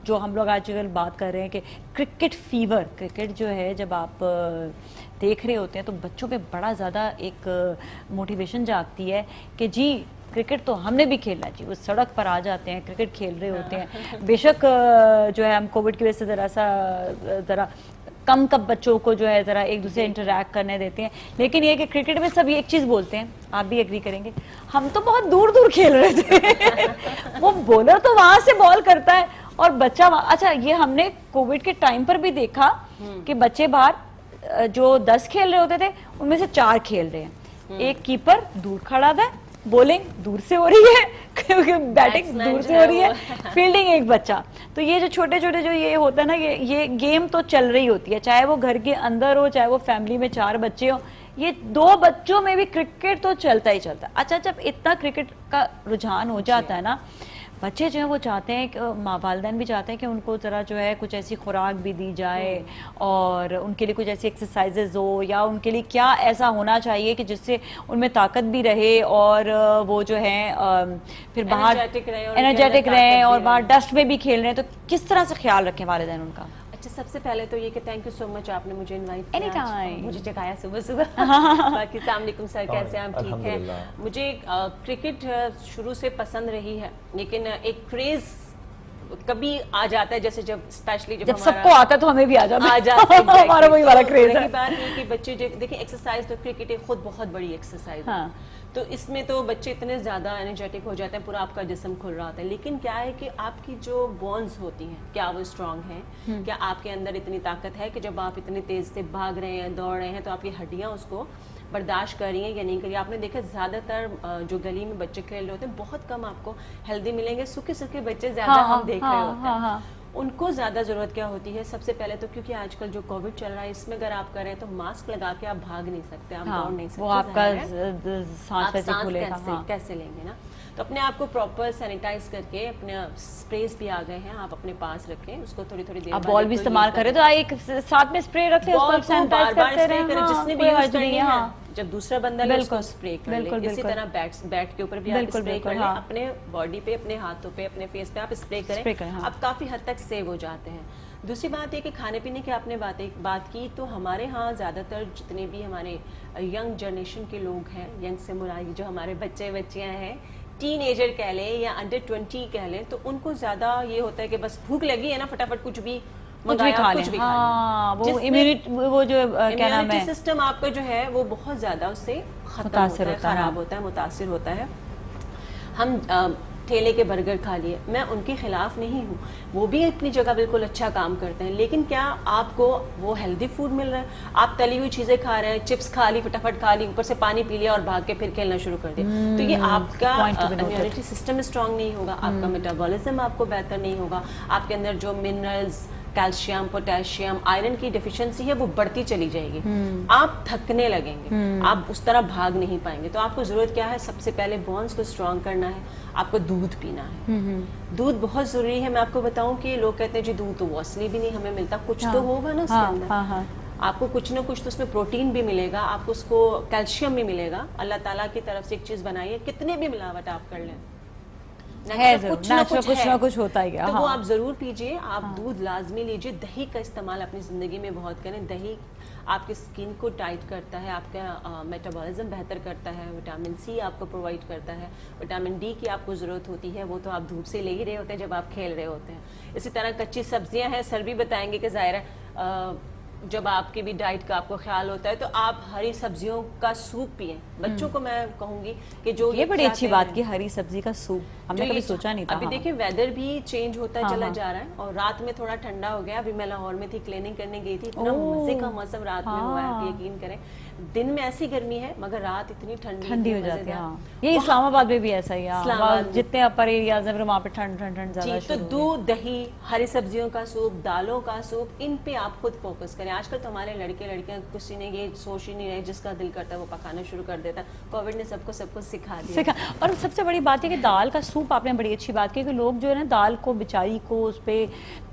जो हम लोग आजकल बात कर रहे हैं कि क्रिकेट फीवर, क्रिकेट जो है जब आप देख रहे होते हैं तो बच्चों पे बड़ा ज़्यादा एक मोटिवेशन जागती है कि जी क्रिकेट तो हमने भी खेलना चाहिए। वो सड़क पर आ जाते हैं, क्रिकेट खेल रहे होते हैं। बेशक जो है हम कोविड की वजह से ज़रा कम बच्चों को जो है ज़रा एक दूसरे इंटरैक्ट करने देते हैं, लेकिन ये कि क्रिकेट में सब एक चीज़ बोलते हैं, आप भी एग्री करेंगे, हम तो बहुत दूर दूर खेल रहे थे। वो बॉलर तो वहाँ से बॉल करता है और बच्चा अच्छा, ये हमने कोविड के टाइम पर भी देखा कि बच्चे बाहर जो 10 खेल रहे होते थे उनमें से 4 खेल रहे हैं। एक कीपर दूर खड़ा था, बॉलिंग दूर से हो रही है क्योंकि बैटिंग दूर से हो रही है, फील्डिंग एक बच्चा। तो ये जो छोटे छोटे जो ये होता है ना, ये गेम तो चल रही होती है, चाहे वो घर के अंदर हो, चाहे वो फैमिली में 4 बच्चे हो, ये 2 बच्चों में भी क्रिकेट तो चलता ही चलता है। अच्छा, जब इतना क्रिकेट का रुझान हो जाता है ना, बच्चे जो है वो चाहते हैं कि माँ वालिदैन भी चाहते हैं कि उनको ज़रा जो है कुछ ऐसी खुराक भी दी जाए और उनके लिए कुछ ऐसी एक्सरसाइजेज हो, या उनके लिए क्या ऐसा होना चाहिए कि जिससे उनमें ताकत भी रहे और वो जो है फिर बाहर एनर्जेटिक रहें और बाहर डस्ट में भी खेल रहे हैं। तो किस तरह से ख्याल रखें वालिदैन उनका? अच्छा, सबसे पहले तो ये कि थैंक यू सो मच, आपने मुझे इनवाइट किया, मुझे जगाया सुबह। बाकी अस्सलाम वालेकुम सर, कैसे हैं आप? ठीक है। मुझे क्रिकेट शुरू से पसंद रही है, लेकिन एक क्रेज कभी आ जाता है, जैसे जब स्पेशली जब सबको आता है तो हमें भी आ जाता है exactly. हमारा वही वाला तो क्रेज है। रही बात ये कि बच्चे देखिए एक्सरसाइज तो क्रिकेट एक खुद बहुत बड़ी एक्सरसाइज है, हाँ। तो इसमें तो बच्चे इतने ज्यादा एनर्जेटिक हो जाते हैं, पूरा आपका जिस्म खुल रहा होता है, लेकिन क्या है कि आपकी जो बोन्स होती हैं क्या वो स्ट्रांग हैं, क्या आपके अंदर इतनी ताकत है कि जब आप इतनी तेज से भाग रहे हैं, दौड़ रहे हैं, तो आपकी हड्डियां उसको बर्दाश्त कर रही हैं या नहीं करी। आपने देखा ज़्यादातर जो गली में बच्चे खेल रहे होते हैं बहुत कम आपको हेल्दी मिलेंगे, सूखे सूखे बच्चे ज़्यादा हम देख रहे होते हैं। उनको ज़्यादा ज़रूरत क्या होती है सबसे पहले तो, क्योंकि आजकल जो कोविड चल रहा है इसमें अगर आप करें तो मास्क लगा के आप भाग नहीं सकते, आप दौड़ नहीं सकते, वो आपका आप सांस कैसे लेंगे ना। तो अपने आप को प्रॉपर सैनिटाइज करके, अपने स्प्रेस भी आ गए हैं, आप अपने पास रखें, उसको थोड़ी थोड़ी देर आप बॉल भी इस्तेमाल करें तो एक साथ में स्प्रे रखें, उसको आप सैनिटाइज करते रहें, जिसने भी यूज करनी है, जब दूसरा बंदा ले उसको स्प्रे कर ले। इसी तरह बैट के ऊपर भी आप स्प्रे कर लें, अपने बॉडी पे, अपने हाथों पे, अपने फेस पे आप स्प्रे करें, आप काफी हद तक सेव हो जाते हैं। दूसरी बात ये कि खाने पीने की आपने बात की, तो हमारे यहाँ ज़्यादातर जितने भी हमारे यंग जनरेशन के लोग हैं, यंग से मुराद जो हमारे बच्चियाँ हैं, टीनेजर कह लें या अंडर 20 कह लें, तो उनको ज़्यादा ये होता है कि बस भूख लगी है ना, फटाफट कुछ भी खा लें। हाँ, वो इम्यूनिटी, वो जो क्या नाम है, सिस्टम आपका जो है वो बहुत ज़्यादा उससे खत्म होता है, ख़राब होता है, मुतासिर होता है। हम ठेले के बर्गर खा लिए, मैं उनके खिलाफ नहीं हूँ, वो भी अपनी जगह बिल्कुल अच्छा काम करते हैं, लेकिन क्या आपको वो हेल्दी फूड मिल रहा है? आप तली हुई चीज़ें खा रहे हैं, चिप्स खा ली, फटाफट खा ली, ऊपर से पानी पी लिया और भाग के फिर खेलना शुरू कर दिया, तो ये आपका इम्यूनिटी सिस्टम स्ट्रांग नहीं होगा, आपका मेटाबॉलिज्म आपको बेहतर नहीं होगा, आपके अंदर जो मिनरल्स, कैल्शियम, पोटेशियम, आयरन की डेफिशिएंसी है वो बढ़ती चली जाएगी, आप थकने लगेंगे, आप उस तरह भाग नहीं पाएंगे। तो आपको जरूरत क्या है? सबसे पहले बोन्स को स्ट्रांग करना है, आपको दूध पीना है, दूध बहुत जरूरी है। मैं आपको बताऊं कि लोग कहते हैं जी दूध तो असली भी नहीं हमें मिलता, कुछ तो होगा ना उसके अंदर, आपको कुछ ना कुछ तो उसमें प्रोटीन भी मिलेगा, आपको उसको कैल्शियम भी मिलेगा। अल्लाह ताला की तरफ से एक चीज बनाई है, कितने भी मिलावट आप कर लें, कुछ ना कुछ होता ही है, तो वो आप जरूर पीजिए। आप दूध लाजमी लीजिए, दही का इस्तेमाल अपनी जिंदगी में बहुत करें। दही आपकी स्किन को टाइट करता है, आपका मेटाबॉलिज्म बेहतर करता है, विटामिन सी आपको प्रोवाइड करता है, विटामिन डी की आपको ज़रूरत होती है, वो तो आप धूप से ले ही रहे होते हैं जब आप खेल रहे होते हैं। इसी तरह कच्ची सब्जियां हैं, सर भी बताएंगे कि ज़ाहिर है जब आपकी भी डाइट का आपको ख्याल होता है तो आप हरी सब्जियों का सूप पिएं। बच्चों को मैं कहूंगी कि जो ये बड़ी अच्छी बात की, हरी सब्जी का सूप हमने कभी सोचा नहीं था। अभी देखिए वेदर भी चेंज होता चला जा रहा है और रात में थोड़ा ठंडा हो गया। अभी मैं लाहौर में थी, क्लीनिंग करने गई थी, इतना मजे का मौसम रात में हुआ है, आप यकीन करें। दिन में ऐसी गर्मी है मगर रात इतनी ठंडी हो जाती है। ये इस्लामाबाद में भी ऐसा ही है, जितने अपर एरियाज हैं वहाँ पे ठंड ज्यादा। तो दूध, दही, हरी सब्जियों का सूप, दालों का सूप, इन पे आप खुद फोकस करें। आजकल तो हमारे लड़के लड़कियां किसी ने ये सोच ही नहीं रहे, जिसका दिल करता है वो पकाना शुरू कर देता है। कोविड ने सबको सिखा दिया। और सबसे बड़ी बात है कि दाल का सूप, आपने बड़ी अच्छी बात की कि लोग जो है ना दाल को बेचारी को उस पे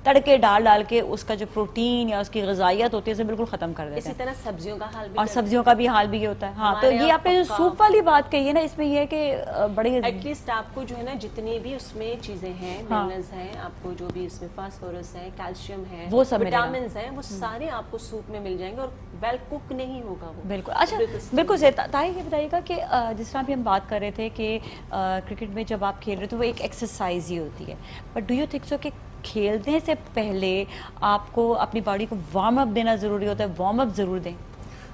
तड़के डाल के उसका जो प्रोटीन या उसकी ग़िज़ाइयत होती है उसे बिल्कुल खत्म कर देते हैं। इसी तरह सब्जियों का हाल भी, और सब्जियों का भी हाल भी ये होता है। हाँ, तो ये आपने जो सूप वाली बात कही है ना, इसमें ये है कि बड़ी एटलीस्ट आपको जो है ना जितनी भी उसमें चीजें हैं, मिनरल्स हैं, आपको जो भी इसमें फास्फोरस है, कैल्शियम है, वो सब विटामिन हैं, वो सारे आपको सूप में मिल जाएंगे और वेल कुक नहीं होगा वो। बिल्कुल। अच्छा, बिल्कुल सही। ताई ये बताइएगा कि जिस तरह भी हम बात कर रहे थे कि क्रिकेट में जब आप खेल रहे हो तो वो एक एक्सरसाइज ही होती है, but do you think so कि खेलने से पहले आपको अपनी बॉडी को वार्म अप देना जरूरी होता है? वार्म अप जरूर दें।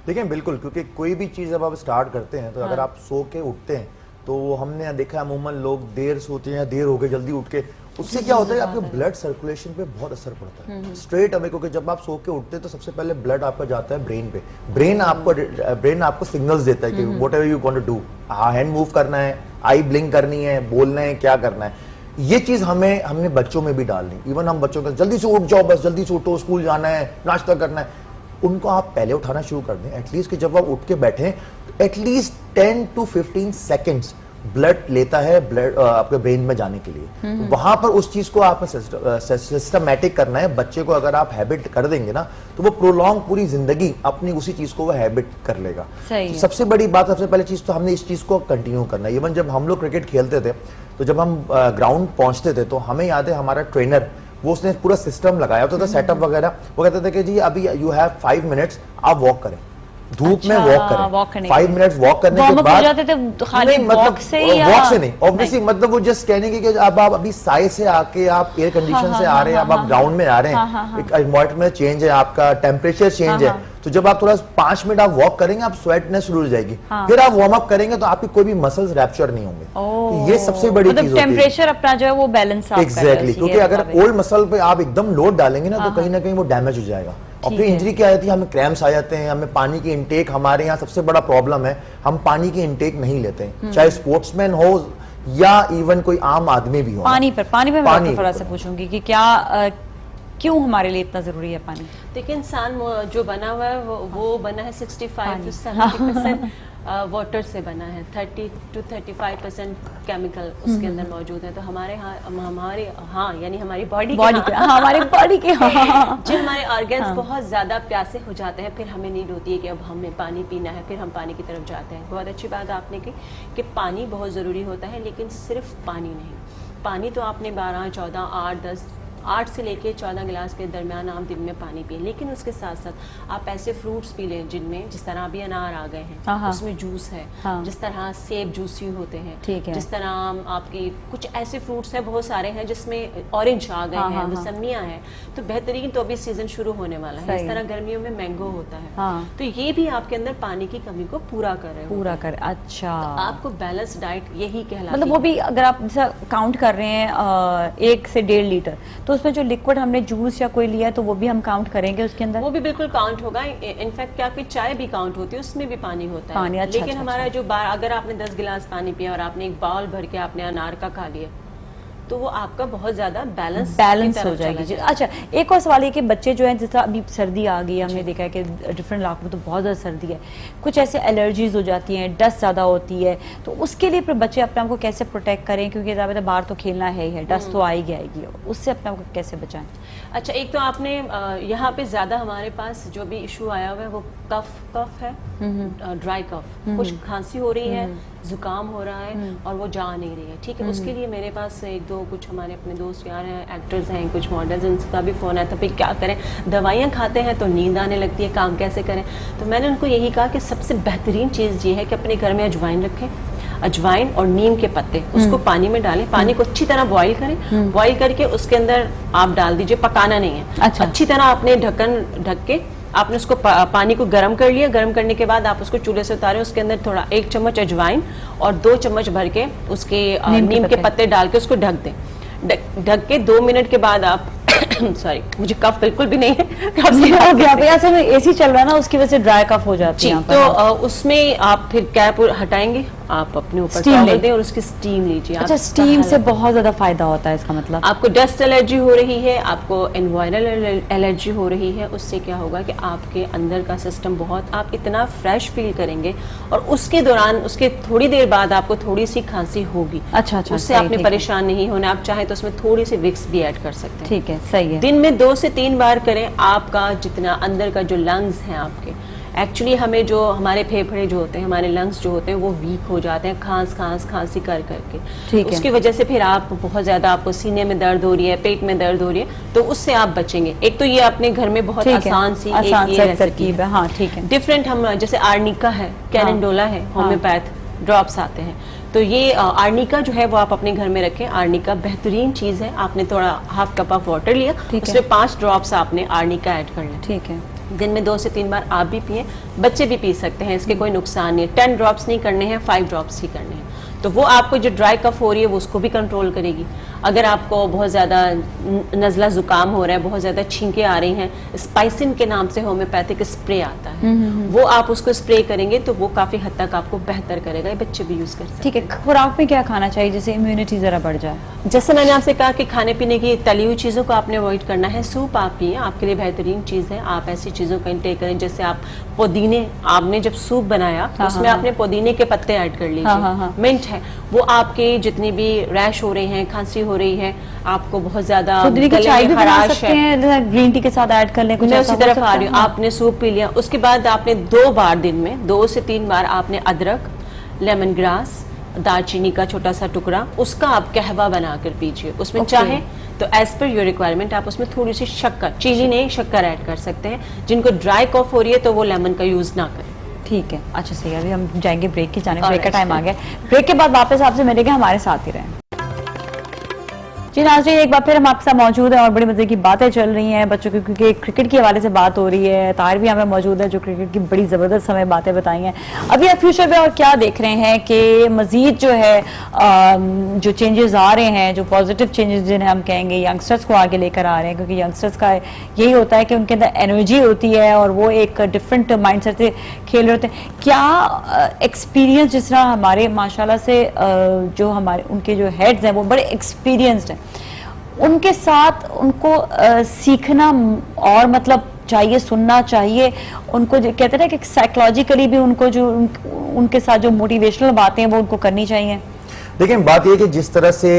देखिए बिल्कुल, क्योंकि कोई भी चीज़ जब आप स्टार्ट करते हैं तो अगर आप सो के उठते हैं तो हमने देखा है अमूमन लोग देर सोते हैं, देर हो गए जल्दी उठ के, उससे क्या होता है आपके ब्लड सर्कुलेशन पे बहुत असर पड़ता है स्ट्रेट अवे। क्योंकि जब आप सो के उठते हैं तो सबसे पहले ब्लड आपका जाता है ब्रेन पे, ब्रेन आपको सिग्नल्स देता है कि whatever you want to do, hand move करना है, आई ब्लिंक करनी है, बोलना है, क्या करना है। ये चीज हमने बच्चों में भी डालनी। इवन हम बच्चों का जल्दी से उठ जाओ, बस जल्दी से उठो, स्कूल जाना है, नाश्ता करना है, उनको आप पहले उठाना शुरू कर दें। एटलीस्ट कि जब आप उठ के बैठे तो एटलीस्ट 10 to 15 सेकेंड्स ब्लड लेता है ब्लड आपके ब्रेन में जाने के लिए। वहां पर उस चीज को आप सिस्टमैटिक करना है। बच्चे को अगर आप हैबिट कर देंगे ना तो वो प्रोलॉन्ग पूरी जिंदगी अपनी उसी चीज को वो हैबिट कर लेगा। तो सबसे बड़ी बात, सबसे पहले चीज तो हमने इस चीज को कंटिन्यू करना है। इवन जब हम लोग क्रिकेट खेलते थे तो जब हम ग्राउंड पहुंचते थे तो हमें याद है हमारा ट्रेनर वो उसने पूरा सिस्टम लगाया होता था, सेटअप वगैरह। वो कहते थे कि जी अभी यू हैव 5 मिनट्स, आप वॉक करें। धूप में अच्छा, वॉक करने करें, 5 मिनट वॉक करने के वार्म अप हो बाद जाते थे तो खाली नहीं, मतलब वॉक से ही या वॉक से नहीं, ऑब्वियसली मतलब वो जस्ट कहने की कि अब आप अभी साए से आके आप एयर कंडीशन से आ रहे हैं, अब आप ग्राउंड में आ रहे हैं, एक एनवायरनमेंट चेंज है, आपका टेम्परेचर चेंज है, तो जब आप थोड़ा 5 मिनट आप वॉक करेंगे आप स्वेटनेस शुरू हो जाएगी, फिर आप वार्म अप करेंगे तो आपकी कोई भी मसल्स रैप्चर नहीं होंगे। तो ये सबसे बड़ी चीज होती है, टेम्परेचर अपना जो है वो बैलेंस आप एग्जैक्टली, क्योंकि अगर ओल्ड मसल पे आप एकदम लोड डालेंगे ना तो कहीं ना कहीं वो डैमेज हो जाएगा और फिर इंजरी क्या आती है, हमें क्रैम्प्स आ जाते हैं, हमें पानी की इनटेक, हमारे यहाँ सबसे बड़ा प्रॉब्लम है हम पानी की इनटेक नहीं लेते हैं, चाहे स्पोर्ट्समैन हो या इवन कोई आम आदमी भी हो। पानी में मैं थोड़ा सा पूछूंगी कि क्या क्यों हमारे लिए इतना जरूरी है पानी? देखिए इंसान जो बना हुआ है वो बना है 65 to 70% वाटर से बना है, 30 to 35% केमिकल उसके अंदर मौजूद है। तो हमारे यानी हमारी बॉडी हमारी बॉडी के जो हमारे ऑर्गन्स बहुत ज़्यादा प्यासे हो जाते हैं, फिर हमें नीड होती है कि अब हमें पानी पीना है, फिर हम पानी की तरफ जाते हैं। बहुत अच्छी बात आपने की कि पानी बहुत ज़रूरी होता है, लेकिन सिर्फ पानी नहीं। पानी तो आपने 12, 14, 8 से लेके 14 गिलास के दरमियान आप दिन में पानी पिए, लेकिन उसके साथ साथ आप ऐसे फ्रूट्स पी लें जिनमें, जिस तरह अभी अनार आ गए हैं उसमें जूस है, जिस तरह सेब जूसी होते हैं, जिस तरह आपकी कुछ ऐसे फ्रूट्स हैं, बहुत सारे हैं जिसमें ऑरेंज आ गए हैं, मौसमियाँ हैं, तो बेहतरीन। तो अभी सीजन शुरू होने वाला है, इस तरह गर्मियों में मैंगो होता है, तो ये भी आपके अंदर पानी की कमी को पूरा कर अच्छा, तो आपको बैलेंस डाइट यही कहलाती है। मतलब वो भी अगर आप जैसा काउंट कर रहे हैं 1 से 1.5 लीटर, तो उसमें जो लिक्विड हमने जूस या कोई लिया है तो वो भी हम काउंट करेंगे उसके अंदर? वो भी बिल्कुल काउंट होगा। इनफैक्ट क्या आपकी चाय भी काउंट होती है, उसमें भी पानी होता है। अच्छा, लेकिन हमारा जो अगर आपने 10 गिलास पानी पिया और आपने एक बाउल भर के आपने अनार का खा लिया, तो वो आपका बहुत ज्यादा बैलेंस हो जाएगी। अच्छा, एक और सवाल है कि बच्चे जो हैं, जैसा अभी सर्दी आ गई है, हमने देखा है कि डिफरेंट इलाकों में तो बहुत ज़्यादा सर्दी है, कुछ ऐसे एलर्जीज हो जाती हैं, डस्ट ज़्यादा होती है, तो उसके लिए फिर बच्चे अपने आप को कैसे प्रोटेक्ट करें? क्योंकि ज़्यादा बाहर तो खेलना है, डस्ट तो आएगी, उससे अपने आप को कैसे बचाएं? अच्छा, एक तो आपने यहाँ पे ज़्यादा हमारे पास जो भी इशू आया हुआ है वो कफ है, ड्राई कफ, कुछ खांसी हो रही है, जुकाम हो रहा है और वो जा नहीं रही है, ठीक है। उसके लिए मेरे पास एक दो कुछ हमारे अपने दोस्त यार हैं, एक्टर्स हैं, कुछ मॉडल्स, उनका भी फ़ोन आया था, फिर क्या करें, दवाइयाँ खाते हैं तो नींद आने लगती है, काम कैसे करें? तो मैंने उनको यही कहा कि सबसे बेहतरीन चीज़ ये है कि अपने घर में अजवाइन रखें, अजवाइन और नीम के पत्ते, उसको पानी में डालें, पानी को अच्छी तरह बॉईल करें, बॉईल करके उसके अंदर आप डाल दीजिए, पकाना नहीं है। अच्छा। अच्छी तरह आपने ढक्कन ढक के आपने उसको पानी को गर्म कर लिया, गर्म करने के बाद आप उसको चूल्हे से उतारें, उसके अंदर थोड़ा 1 चम्मच अजवाइन और 2 चम्मच भर के उसके नीम के पत्ते डाल के उसको ढक दें। ढक के 2 मिनट के बाद आप सॉरी, मुझे कफ बिल्कुल भी नहीं है, कफ से हो गया, एसी चल रहा है ना, उसकी वजह से ड्राई कफ हो जाती है। तो उसमें आप फिर कैप हटाएंगे, आप अपने ऊपर टॉवल दें और उसकी स्टीम लीजिए। अच्छा, स्टीम से बहुत ज्यादा फायदा होता है, इसका मतलब आपको डस्ट एलर्जी हो रही है, आपको एनवायरल एलर्जी हो रही है, उससे क्या होगा कि आपके अंदर का सिस्टम बहुत, आप इतना फ्रेश फील करेंगे और उसके दौरान, उसके थोड़ी देर बाद आपको थोड़ी सी खांसी होगी। अच्छा, उससे आपने परेशान नहीं होना, आप चाहे तो उसमें थोड़ी सी विक्स भी ऐड कर सकते हैं। ठीक है, सही है। दिन में 2 से 3 बार करें। आपका जितना अंदर का जो लंग्स हैं आपके, एक्चुअली हमें जो हमारे फेफड़े जो होते हैं, हमारे लंग्स जो होते हैं वो वीक हो जाते हैं खांसी कर करके, ठीक है। उसकी वजह से फिर आप बहुत ज़्यादा, आपको सीने में दर्द हो रही है, पेट में दर्द हो रही है, तो उससे आप बचेंगे। एक तो ये अपने घर में बहुत आसान सी तरकीब है। हाँ, ठीक है। डिफरेंट हम जैसे आर्निका है, कैलेंडोला है, होम्योपैथ ड्रॉप्स आते हैं, तो ये आर्निका जो है वो आप अपने घर में रखें। आर्निका बेहतरीन चीज़ है। आपने थोड़ा ½ कप ऑफ वाटर लिया, उसमें 5 ड्रॉप्स आपने आर्निका ऐड कर लिया, ठीक है। दिन में 2 से 3 बार आप भी पिए, बच्चे भी पी सकते हैं, इसके कोई नुकसान नहीं है। 10 ड्रॉप्स नहीं करने हैं, 5 ड्रॉप्स ही करने हैं, तो वो आपको जो ड्राई कफ हो रही है वो उसको भी कंट्रोल करेगी। अगर आपको बहुत ज़्यादा नज़ला ज़ुकाम हो रहा है, बहुत ज़्यादा छींकें आ रही हैं, स्पाइसिन के नाम से होम्योपैथिक स्प्रे आता है, वो आप उसको स्प्रे करेंगे तो वो काफ़ी हद तक आपको बेहतर करेगा। ये बच्चे भी यूज़ कर सकते हैं। ठीक है, खुराक में क्या खाना चाहिए जिससे इम्यूनिटी ज़रा बढ़ जाए? जैसे मैंने आपसे कहा कि खाने पीने की तली हुई चीज़ों को आपने अवॉइड करना है। सूप आप पिए, आपके लिए बेहतरीन चीज़ है। आप ऐसी चीज़ों का इंटेक करें, जैसे आप पुदीने, आपने जब सूप बनाया तो उसमें आपने पुदीने के पत्ते ऐड कर लीजिए, मिंट है, वो आपके जितनी भी रैश हो रहे हैं, खांसी हो रही है, आपको बहुत ज्यादा चाय भी बना सकते हैं, ग्रीन टी के साथ ऐड कर लें, कुछ मैं उसी तरफ आ रही हूँ। आपने सूप पी लिया, उसके बाद आपने 2 बार दिन में 2 से 3 बार आपने अदरक, लेमन ग्रास, दालचीनी का छोटा सा टुकड़ा, उसका आप कहवा बनाकर पीजिए। उसमें चाहे तो एज पर योर रिक्वायरमेंट आप उसमें थोड़ी सी शक्कर, चीनी नहीं शक्कर ऐड कर सकते हैं। जिनको ड्राई कॉफ हो रही है तो वो लेमन का यूज ना करें। ठीक है, अच्छा सही है। अभी हम जाएंगे ब्रेक की जाने, ब्रेक का टाइम आ गया। ब्रेक के बाद वापस आपसे मिलेंगे, हमारे साथ ही रहें। जी नाज़रीन, एक बार फिर हम आपके साथ मौजूद हैं और बड़ी मजे की बातें चल रही हैं बच्चों की, क्योंकि क्रिकेट के हवाले से बात हो रही है। ताहिर भी हमें मौजूद है जो क्रिकेट की बड़ी ज़बरदस्त हमें बातें बताई हैं। अभी आप फ्यूचर में और क्या देख रहे हैं कि मज़ीद जो है जो चेंजेस आ रहे हैं, जो पॉजिटिव चेंजेस जिन्हें हम कहेंगे, यंगस्टर्स को आगे लेकर आ रहे हैं, क्योंकि यंगस्टर्स का यही होता है कि उनके अंदर एनर्जी होती है और वो एक डिफरेंट माइंड सेट से खेल रहे होते हैं। क्या एक्सपीरियंस, जिस तरह हमारे माशाल्लाह से जो हमारे उनके जो हेड्स हैं वो बड़े एक्सपीरियंस्ड हैं, उनके साथ उनको सीखना और मतलब चाहिए, सुनना चाहिए उनको, जो कहते हैं ना कि साइकोलॉजिकली भी उनको जो उनके साथ जो मोटिवेशनल बातें हैं वो उनको करनी चाहिए। देखिए बात ये है कि जिस तरह से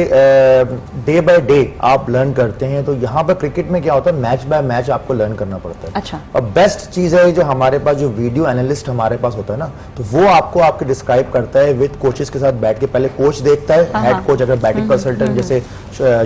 डे बाय डे आप लर्न करते हैं, तो यहाँ पर क्रिकेट में क्या होता है, मैच बाय मैच आपको लर्न करना पड़ता है। अच्छा। और बेस्ट चीज है जो हमारे पास जो वीडियो एनालिस्ट हमारे पास होता है ना, तो वो आपको आपके डिस्क्राइब करता है विद कोचेस के साथ बैठ के। पहले कोच देखता है, हेड कोच, अगर बैटिंग कंसल्टेंट जैसे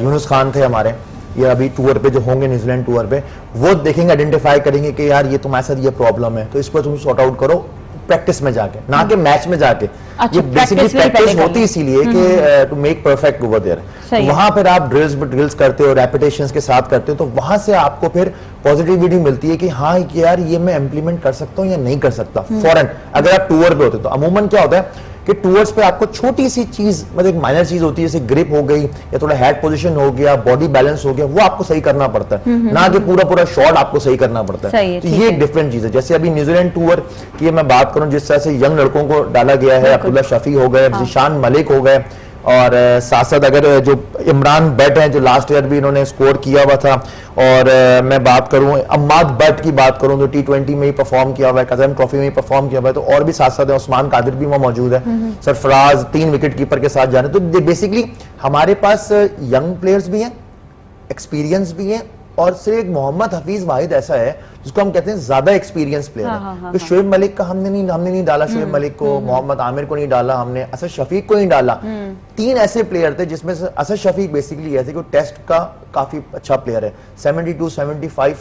यूनुस खान थे हमारे, या अभी टूर पे जो होंगे न्यूजीलैंड टूर पे, वो देखेंगे, आइडेंटिफाई करेंगे कि यार ये तुम्हारे साथ ये प्रॉब्लम है, तो इस पर तुम सॉर्ट आउट करो प्रैक्टिस में जाके, ना कि मैच में जाके। अच्छा, ये बेसिकली प्रैक्टिस होती इसीलिए कि to make perfect over there. वहां पर आप ड्रिल्स करते हो, रेपिटेशंस के साथ करते हो, तो वहां से आपको फिर पॉजिटिविटी मिलती है कि हाँ यार ये मैं इंप्लीमेंट कर सकता हूँ या नहीं कर सकता फौरन। अगर आप टूर पे होते तो अमूमन क्या होता है कि टूर्स पे आपको छोटी सी चीज, मतलब एक माइनर चीज होती है, जैसे ग्रिप हो गई या थोड़ा हेड पोजीशन हो गया, बॉडी बैलेंस हो गया, वो आपको सही करना पड़ता है, ना कि पूरा शॉट आपको सही करना पड़ता है। तो ये एक डिफरेंट चीज है। जैसे अभी न्यूजीलैंड टूर की मैं बात करूं, जिस तरह से यंग लड़कों को डाला गया है, अब्दुल्ला शफी हो गए, जिशान मलिक हो गए, और साथ साथ अगर जो इमरान बट हैं जो लास्ट ईयर भी इन्होंने स्कोर किया हुआ था, और मैं बात करूं अम्माद बट की बात करूं तो T20 में ही परफॉर्म किया हुआ है, कज़म ट्रॉफी में ही परफॉर्म किया हुआ है, तो और भी साथ साथ है, उस्मान कादिर भी वहां मौजूद है, सरफराज 3 विकेट कीपर के साथ जाने। तो बेसिकली हमारे पास यंग प्लेयर्स भी हैं, एक्सपीरियंस भी हैं, और सिर्फ एक मोहम्मद हफीज वाहिद ऐसा है जिसको हम कहते हैं ज्यादा एक्सपीरियंस प्लेयर है। तो शोएब मलिक का हमने नहीं डाला, शोएब मलिक को, मोहम्मद आमिर को नहीं डाला हमने, असद शफीक को नहीं डाला। 3 ऐसे प्लेयर थे जिसमें से असद शफीक बेसिकली ऐसे कि टेस्ट का काफी अच्छा प्लेयर है, 72-75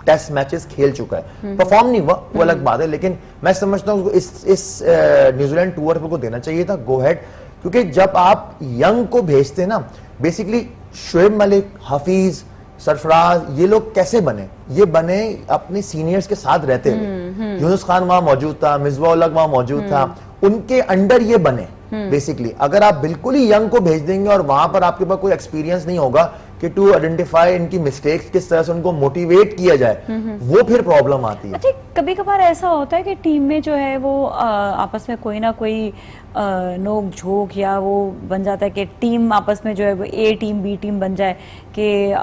टेस्ट मैचेस खेल चुका है, परफॉर्म नहीं हुआ वो अलग बात है, लेकिन मैं समझता हूँ इस न्यूजीलैंड टूर को देना चाहिए था, गो हेड। क्योंकि जब आप यंग को भेजते हैं ना, बेसिकली शोएब मलिक, हफीज, सरफराज, ये लोग कैसे बने? ये बने अपने सीनियर्स के साथ रहते हुए। यूनुस खान वहां मौजूद था, मिसबा उल हक वहां मौजूद था, उनके अंडर ये बने बेसिकली। अगर आप बिल्कुल ही यंग को भेज देंगे और वहां पर आपके पास कोई एक्सपीरियंस नहीं होगा कि टू आइडेंटिफाई इनकी मिस्टेक्स, किस तरह से उनको मोटिवेट किया जाए, वो फिर प्रॉब्लम आती है। अच्छा, कभी कभार ऐसा होता है कि टीम में जो है वो आपस में कोई ना कोई नोक झोंक या वो बन जाता है कि टीम आपस में जो है वो ए टीम बी टीम बन जाए, कि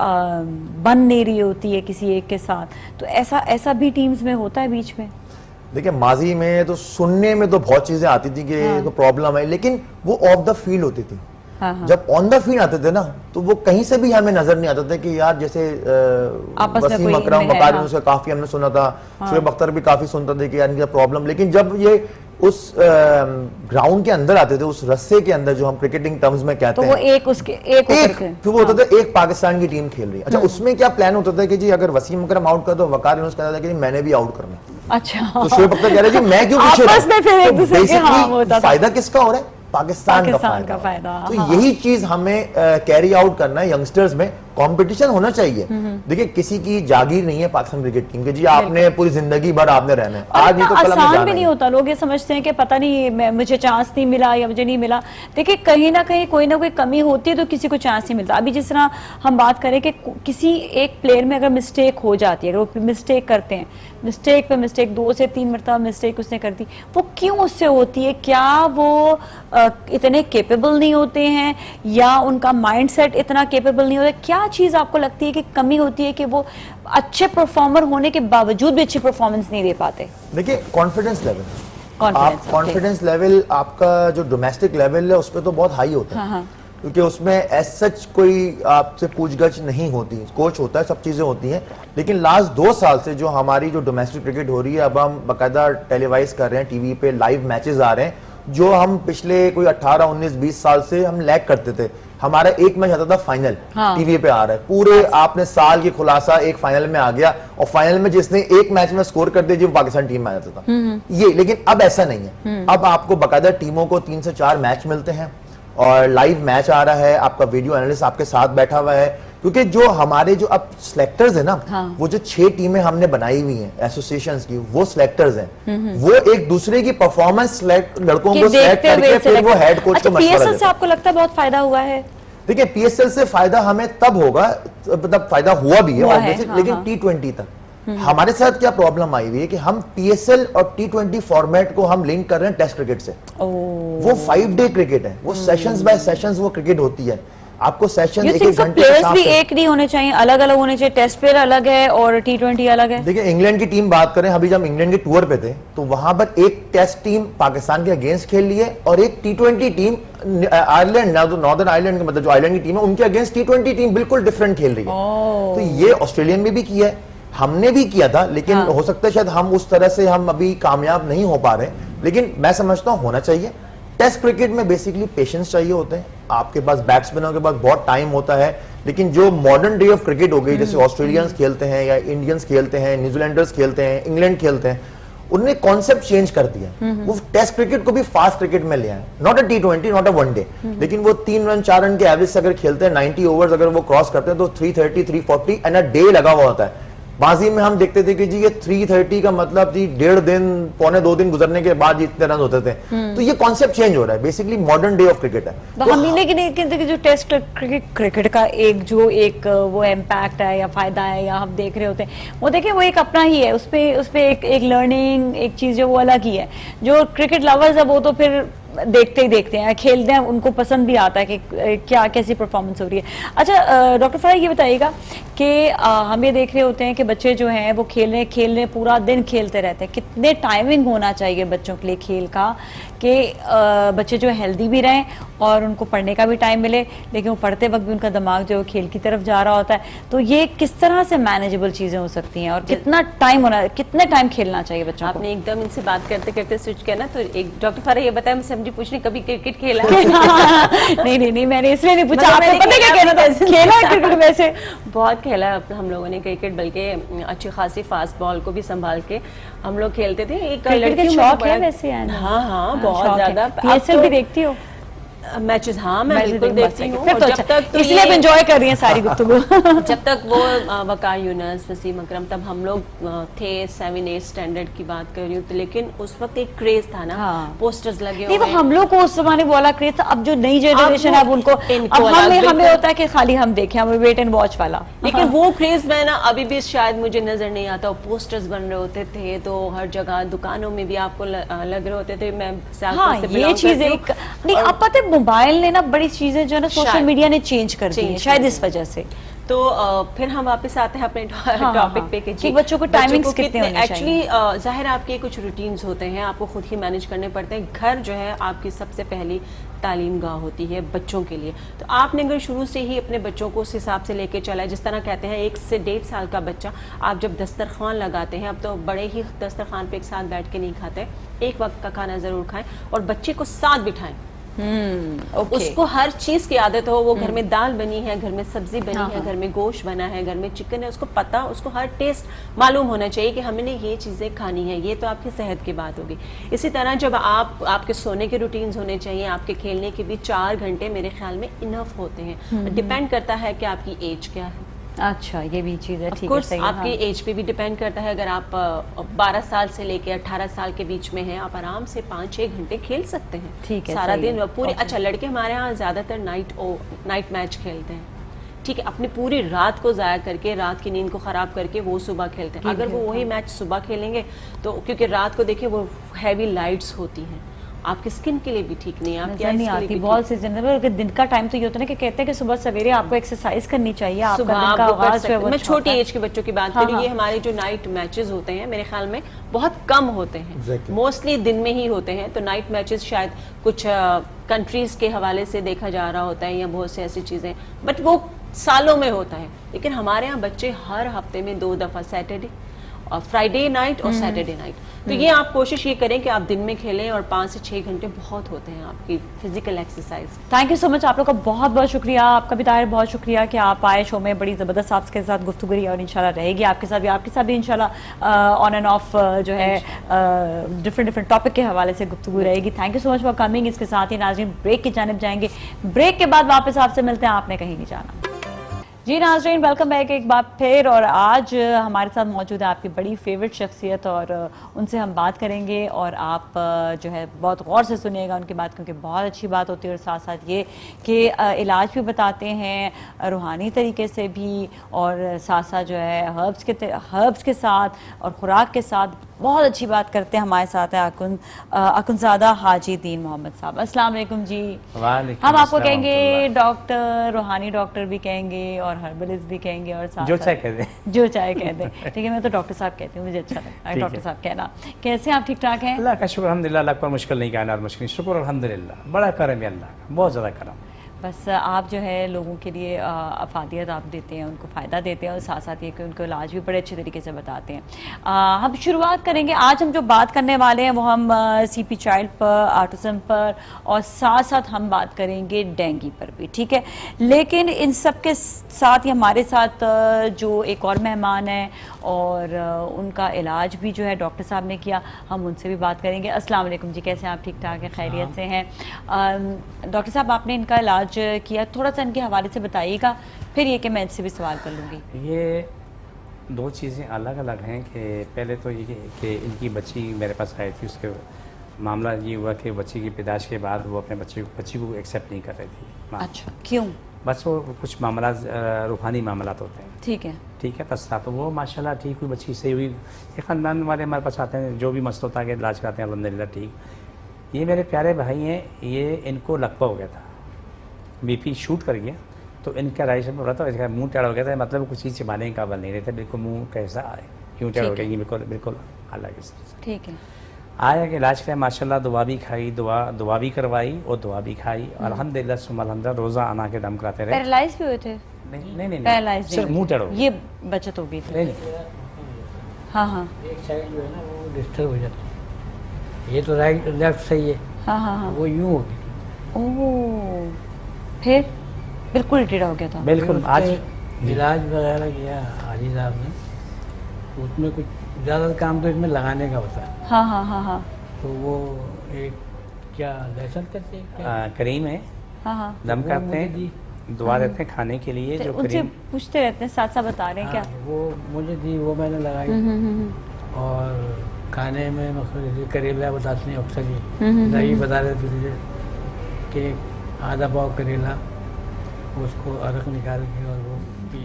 बन नहीं रही होती है किसी एक के साथ, तो ऐसा भी टीम्स में होता है बीच में? देखिए माजी में तो सुनने में तो बहुत चीजें आती थी कि तो प्रॉब्लम है, लेकिन वो ऑफ द फील्ड होती थी। जब ऑन द फील्ड आते थे ना, तो वो कहीं से भी हमें नजर नहीं आता था कि यार जैसे वसीम अकरम वकार उसका काफी हमने सुना था, शुएब अख्तर भी काफी सुनता था कि यार इनका प्रॉब्लम, लेकिन जब ये उस ग्राउंड के अंदर आते थे, उस रस्से के अंदर जो हम क्रिकेटिंग टर्म्स में कहते हैं, तो वो एक फिर वो होता था एक पाकिस्तान की टीम खेल रही है। अच्छा, उसमें क्या प्लान होता था कि जी अगर वसीम अकरम आउट कर दो, वकार यूनुस कहता था कि मैंने भी आउट करना। अच्छा, तो शोएब अख्तर कह रहे जी मैं क्यों पीछे आपस में फिर एक दूसरे के हाँ होता था। फायदा किसका हो रहा है? पाकिस्तान का फायदा। तो यही चीज हमें कैरी आउट करना है यंगस्टर्स में। कंपटीशन होना चाहिए। देखिए किसी की जागीर नहीं है पाकिस्तान क्रिकेट टीम के, जी आपने पूरी जिंदगी भर आपने रहना है, आज नहीं तो कल हमें आसान भी नहीं होता। लोग ये समझते हैं कि पता नहीं मुझे चांस नहीं मिला या मुझे नहीं मिला। देखिए कहीं ना कहीं कोई ना कोई कमी होती है तो किसी को चांस नहीं मिलता। अभी जिस तरह हम बात करें कि किसी एक प्लेयर में अगर मिस्टेक हो जाती है, अगर वो मिस्टेक करते हैं, मिस्टेक पे मिस्टेक 2 से 3 मरतबा मिस्टेक उसने कर दी, वो क्यों उससे होती है? क्या वो इतने केपेबल नहीं होते हैं या उनका माइंडसेट इतना केपेबल नहीं होता? क्या चीज आपको लगती है कि कमी होती है कि वो अच्छे परफॉर्मर होने के बावजूद भी अच्छी परफॉर्मेंस नहीं दे पाते? देखिए कॉन्फिडेंस लेवल, आप कॉन्फिडेंस लेवल आपका जो डोमेस्टिक लेवल है उस पर तो बहुत हाई होता है, क्योंकि उसमें एज सच कोई आपसे पूछगछ नहीं होती, कोच होता है, सब चीजें होती हैं। लेकिन लास्ट 2 साल से जो हमारी जो डोमेस्टिक क्रिकेट हो रही है, अब हम बाकायदा टेलीवाइज कर रहे हैं, टीवी पे लाइव मैचेस आ रहे हैं, जो हम पिछले कोई 18, 19, 20 साल से हम लैग करते थे। हमारा एक मैच आता था फाइनल, हाँ। टीवी पे आ रहा है, पूरे आपने साल की खुलासा एक फाइनल में आ गया, और फाइनल में जिसने एक मैच में स्कोर कर दिया वो पाकिस्तान टीम में आ जाता था। ये लेकिन अब ऐसा नहीं है, अब आपको बकायदा टीमों को 3 से 4 मैच मिलते हैं और लाइव मैच आ रहा है, आपका वीडियो एनालिस्ट आपके साथ बैठा हुआ है, क्योंकि जो हमारे जो अब सिलेक्टर्स है ना, हाँ। वो जो 6 टीमें हमने बनाई हुई हैं एसोसिएशंस की, वो सिलेक्टर्स हैं, वो एक दूसरे की परफॉर्मेंस लड़कों को सिलेक्ट करके फिर वो हेड कोच को मशवरा पीएसएल से देते हैं। आपको लगता है बहुत फायदा हुआ है? देखिए पीएसएल से फायदा हमें तब होगा, मतलब फायदा हुआ भी है हुआ है, obviously, हाँ, लेकिन हाँ। T20 तक हमारे साथ क्या प्रॉब्लम आई हुई है कि हम पीएसएल और T20 फॉर्मेट को हम लिंक कर रहे हैं टेस्ट क्रिकेट से। वो 5 डे क्रिकेट है, वो सेशंस बाय सेशंस वो क्रिकेट होती है, आपको सेशन एक एक घंटे प्लेयर्स भी एक नहीं होने चाहिए, अलग अलग होने चाहिए, टेस्ट प्लेयर अलग है और T20 अलग है? देखिए इंग्लैंड की टीम बात करें, अभी जब हम इंग्लैंड के टूर पे थे तो वहां पर एक टेस्ट टीम पाकिस्तान के अगेंस्ट खेल रही है और एक T20 team Ireland, northern Ireland के मतलब जो आयरलैंड की टीम है उनके अगेंस्ट T20 टीम बिल्कुल डिफरेंट खेल रही है। तो ये ऑस्ट्रेलियन में भी किया है, हमने भी किया था, लेकिन हाँ। हो सकता है शायद हम उस तरह से हम अभी कामयाब नहीं हो पा रहे, लेकिन मैं समझता हूं होना चाहिए। टेस्ट क्रिकेट में बेसिकली पेशेंस चाहिए होते हैं, आपके पास बैट्समैनों के पास बहुत टाइम होता है, लेकिन जो मॉडर्न डे ऑफ क्रिकेट हो गई, जैसे ऑस्ट्रेलियंस खेलते हैं या इंडियंस खेलते हैं, न्यूजीलैंडर्स खेलते हैं, इंग्लैंड खेलते हैं, उन्होंने कॉन्सेप्ट चेंज कर दिया, वो टेस्ट क्रिकेट को भी फास्ट क्रिकेट में ले आए, not a T20, not a one day, लेकिन वो 3 रन 4 रन के एवरेज से अगर खेलते हैं, 90 ओवर्स अगर वो क्रॉस करते हैं तो 330 340 एंड अ डे लगा हुआ होता है। बाजी में हम देखते थे कि जी ये 330 का मतलब जी 1.5 दिन पौने 2 दिन गुजरने के बाद इतने रन होते थे, तो ये कॉन्सेप्ट चेंज हो रहा है, basically modern day of cricket है। तो हम लेकिन जो टेस्ट क्रिकेट का एक वो इम्पैक्ट है या फायदा है या हम देख रहे होते हैं, वो देखिए वो एक अपना ही है, उसपे एक लर्निंग एक चीज जो वो अलग ही है। जो क्रिकेट लवर्स है वो तो फिर देखते ही देखते हैं, खेलते हैं, उनको पसंद भी आता है कि क्या कैसी परफॉर्मेंस हो रही है। अच्छा डॉक्टर फराह ये बताइएगा कि हम ये देख रहे होते हैं कि बच्चे जो हैं वो खेल रहे पूरा दिन खेलते रहते हैं, कितने टाइमिंग होना चाहिए बच्चों के लिए खेल का कि बच्चे जो हेल्दी भी रहें और उनको पढ़ने का भी टाइम मिले, लेकिन वो पढ़ते वक्त भी उनका दिमाग जो खेल की तरफ जा रहा होता है, तो ये किस तरह से मैनेजेबल चीजें हो सकती हैं और कितने टाइम खेलना चाहिए बच्चों को? आपने एकदम इनसे बात करते करते स्विच किया ना, तो एक डॉक्टर फराह ये बताया, मुझसे मुझे पूछने कभी क्रिकेट खेला नहीं मैंने इसलिए नहीं पूछा, मतलब आपको मैंने पता है क्या कहना था? खेला है क्रिकेट वैसे बहुत खेला है हम लोगों ने क्रिकेट, बल्कि अच्छी खासी फास्ट बॉल को भी संभाल के हम लोग खेलते थे। एक क्रिकेट का शौक है वैसे यानी? हाँ बहुत ज्यादा। पीएसएल भी देखती हो? मैचेस हाँ मैं बिल्कुल देखती हूँ, फिर तो जब तक तो इसलिए आप एंजॉय कर रही हैं सारी गुफ्तगू। जब तक वो वकार यूनस, वसीम अकरम, तब हम लोग थे 7-8 स्टैंडर्ड की बात कर रही हूँ, तो लेकिन उस वक्त एक क्रेज था ना, हाँ। पोस्टर्स लगे नहीं वो हुए। हम लोग को उस जमाने वो वाला क्रेज था, अब जो नई जनरेशन है अब उनको अब हमें होता है कि खाली हम देखें, हमें वेट एंड वॉच वाला, लेकिन वो क्रेज में ना अभी भी शायद मुझे नजर नहीं आता। पोस्टर्स बन रहे होते थे तो हर जगह दुकानों में भी आपको लग रहे होते थे। मैं हाँ ये चीज एक नहीं, अब पता है मोबाइल ने ना बड़ी चीजें जो है ना सोशल मीडिया ने चेंज कर दी है, शायद इस वजह से। तो फिर हम वापस आते हैं अपने टॉपिक पे कि बच्चों को टाइमिंग्स कितने होने चाहिए? एक्चुअली जाहिर है आपके कुछ रूटीन्स होते हैं, आपको खुद ही मैनेज करने पड़ते हैं। घर जो है आपकी सबसे पहली तालीम गाह होती है बच्चों के लिए, तो आपने अगर शुरू से ही अपने बच्चों को उस हिसाब से लेके चला है, जिस तरह कहते हैं 1 से 1.5 साल का बच्चा आप जब दस्तरखान लगाते हैं, अब तो बड़े ही दस्तरखान पे एक साथ बैठ के नहीं खाते, एक वक्त का खाना जरूर खाएं और बच्चे को साथ बिठाएं। उसको हर चीज की आदत हो, वो घर में दाल बनी है, घर में सब्जी बनी है, घर में गोश्त बना है, घर में चिकन है, उसको पता, उसको हर टेस्ट मालूम होना चाहिए कि हमने ये चीजें खानी है। ये तो आपकी सेहत की बात होगी। इसी तरह जब आपके सोने के रूटीन्स होने चाहिए, आपके खेलने के भी 4 घंटे मेरे ख्याल में इनफ होते हैं। डिपेंड करता है कि आपकी एज क्या है। अच्छा ये भी चीज है, ठीक है, आपकी एज पे भी डिपेंड करता है। अगर आप 12 साल से लेके 18 साल के बीच में हैं, आप आराम से 5-6 घंटे खेल सकते हैं, ठीक है, सारा दिन पूरे। अच्छा लड़के हमारे यहाँ ज्यादातर नाइट मैच खेलते हैं, ठीक है, अपनी पूरी रात को जाया करके, रात की नींद को खराब करके वो सुबह खेलते हैं। अगर वो वही मैच सुबह खेलेंगे तो क्योंकि रात को देखिए वो हैवी लाइट्स होती हैं, आपकी स्किन के लिए भी ठीक नहीं है, आपकी नहीं आती बहुत सी जिंदगी। दिन का टाइम तो ये होता है कि कहते हैं कि सुबह सवेरे आपको एक्सरसाइज करनी चाहिए, आपका दिन का आगाज जो है वो मैं छोटी एज के बच्चों की बात करूँ, ये हमारे जो नाइट मैचेस होते हैं मेरे ख्याल में बहुत कम होते हैं, मोस्टली दिन में ही होते हैं। तो नाइट मैचेस शायद कुछ कंट्रीज के हवाले से देखा जा रहा होता है या बहुत सी ऐसी चीजें, बट वो सालों में होता है। लेकिन हमारे यहाँ बच्चे हर हफ्ते में 2 दफा, सैटरडे फ्राइडे नाइट और सैटरडे नाइट। तो ये आप कोशिश ये करें कि आप दिन में खेलें, और 5 से 6 घंटे बहुत होते हैं आपकी physical exercise. Thank you so much, आप लोग का बहुत बहुत शुक्रिया, आपका भी ताहिर बहुत शुक्रिया कि आप आए शो में। बड़ी ज़बरदस्त आपके साथ गुफ्तगू रही और इंशाल्लाह रहेगी आपके साथ भी इंशाल्लाह ऑन एंड ऑफ जो है डिफरेंट टॉपिक के हवाले से गुफ्तगू रहेगी। Thank you so much for coming. इसके साथ ही नाज़रीन ब्रेक की जानिब जाएंगे, ब्रेक के बाद वापस आपसे मिलते हैं, आपने कहीं नहीं जाना। जी नाज़रीन, वेलकम बैक एक बार फिर, और आज हमारे साथ मौजूद है आपकी बड़ी फेवरेट शख्सियत, और उनसे हम बात करेंगे, और आप जो है बहुत गौर से सुनिएगा उनकी बात, क्योंकि बहुत अच्छी बात होती है, और साथ साथ ये कि इलाज भी बताते हैं रूहानी तरीके से भी, और साथ साथ जो है हर्ब्स के साथ और ख़ुराक के साथ बहुत अच्छी बात करते हैं। हमारे साथ है अकुनज़ादा हाजी दीन मोहम्मद साहब। अस्सलाम वालेकुम जी। हम आपको कहेंगे डॉक्टर, रूहानी डॉक्टर भी कहेंगे, और हर्बलिस्ट भी कहेंगे, और साथ जो चाहे कह दें, जो चाहे कह दें। ठीक है, मैं तो डॉक्टर साहब कहती हूँ, मुझे अच्छा लगता है डॉक्टर साहब कहना। कैसे आप ठीक ठाक हैं? अल्लाह का शुक्र अल्हम्दुलिल्लाह, अल्लाह पर मुश्किल नहीं कहना, मुश्किल शुक्र अल्हम्दुलिल्लाह, बड़ा करम है अल्लाह का, बहुत ज़्यादा करम। बस आप जो है लोगों के लिए अफादियत आप देते हैं, उनको फ़ायदा देते हैं, और साथ साथ ये कि उनको इलाज भी बड़े अच्छे तरीके से बताते हैं। हम शुरुआत करेंगे, आज हम जो बात करने वाले हैं वो हम CP चाइल्ड पर, ऑटिज़म पर, और साथ साथ हम बात करेंगे डेंगू पर भी, ठीक है। लेकिन इन सब के साथ ही हमारे साथ जो एक और मेहमान हैं, और उनका इलाज भी जो है डॉक्टर साहब ने किया, हम उनसे भी बात करेंगे। अस्सलाम वालेकुम जी, कैसे हैं आप? ठीक ठाक हैं, खैरियत से हैं? डॉक्टर साहब, आपने इनका इलाज किया, थोड़ा सा इनके हवाले से बताइएगा, फिर ये कि मैं इनसे भी सवाल कर लूँगी। ये दो चीज़ें अलग अलग हैं कि पहले तो ये कि इनकी बच्ची मेरे पास आई थी, उसके मामला ये हुआ कि बच्ची की पैदाइश के बाद वो अपने बच्ची को एक्सेप्ट नहीं कर रही थी। अच्छा, क्यों? बस वो कुछ मामला रूहानी मामला होते हैं, ठीक है, ठीक है। बस तो वो माशाल्लाह ठीक हुई, बच्ची सही हुई। एक ख़ानदान वाले हमारे पास आते हैं, जो भी मसला होता है कि इलाज कराते हैं, अल्हम्दुलिल्लाह ठीक। ये मेरे प्यारे भाई हैं, ये इनको लकवा हो गया था, BP शूट कर गया, तो इनका राइट साइड में हो रहा था, इसका मुंह टेढ़ा हो गया था, मतलब कुछ चीज़ चबाने के काबिल नहीं रहते, बिल्कुल मुंह कैसा आए, क्यों टेढ़ा हो गया, ये बिल्कुल अलग है। ठीक है। आया कि इलाज किया, माशाल्लाह दुआ भी खाई, दुआ भी करवाई और दुआ भी खाई, अल्हम्दुलिल्लाह सुम्मा अल्हम्दुलिल्लाह, रोज़ा आना के दम कराते रहे। पैरालाइज भी हुए थे? नहीं, पैरालाइज सिर्फ मुंह टेढ़ा हो गया। ये बचत हो गई थी? नहीं, हाँ, एक साइड जो है ना वो डिस्टर्ब हो जाती है, ये तो राइट लेफ्ट सही है, हाँ, वो यूं हो गई। ओह, फिर बिल्कुल टेढ़ा हो गया था? बिल्कुल। आज इलाज वगैरह किया हाजी साहब ने, उसमें कुछ ज़्यादा काम तो इसमें लगाने का होता है। हाँ, तो वो एक क्या लहसुन करते हैं क्या? करीम है, हाँ, दम वो करते मुझे हैं, दी। दुआ देते हैं खाने के लिए, जो उनसे करीम पूछते रहते हैं, साथ साथ बता रहे हैं क्या? हाँ, वो मुझे दी, वो मैंने लगाई। और खाने में मतलब जैसे करेला बताते हैं अक्सर ही, दही बता रहे थे तुझे कि आधा पाव करेला, उसको अरक निकाल के और वो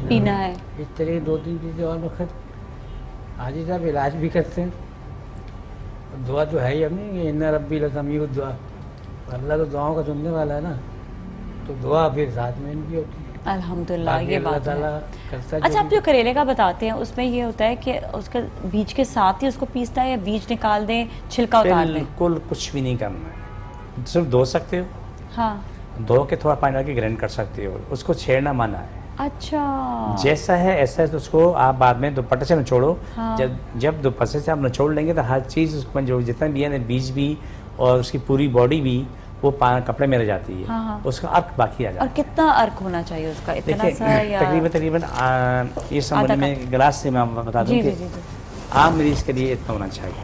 पीना है। इस तरह की 2-3 चीज़ें और वक्त हाजी साहब इलाज भी करते हैं। दुआ तो है ही अपनी, ये इन्ना रब्बी लसमी दुआ, अल्लाह तो दुआओं का सुनने वाला है ना, तो दुआ फिर साथ में इनकी होती है। अल्हम्दुलिल्लाह, बाकी ये अल्लाह बात है। ताला करता है अच्छा, जो आप जो करेले का बताते हैं उसमें ये होता है कि उसका बीज के साथ ही उसको पीसना है, या बीज निकाल दें, छिलका उतार दें? बिल्कुल कुछ भी नहीं करना है, सिर्फ धो सकते हो, हाँ, धो के थोड़ा पानी डाल के ग्राइंड कर सकते हो, उसको छेड़ना मना है। अच्छा, जैसा है ऐसा है, तो उसको आप बाद में दुपट्टे से निचोड़ो। हाँ। जब दुपट्टे से आप निचोड़ लेंगे तो हर चीज़ उसमें जो जितना भी है ना, बीज भी और उसकी पूरी बॉडी भी वो कपड़े में रह जाती है। हाँ। उसका अर्क बाकी आ जाता और है। कितना अर्क होना चाहिए उसका? इतना देखिए सा या तकरीबन ये समझ आधा में गिलास से मैं आपको बता दूं जी, कि जी, जी, जी। आम मरीज के लिए इतना होना चाहिए,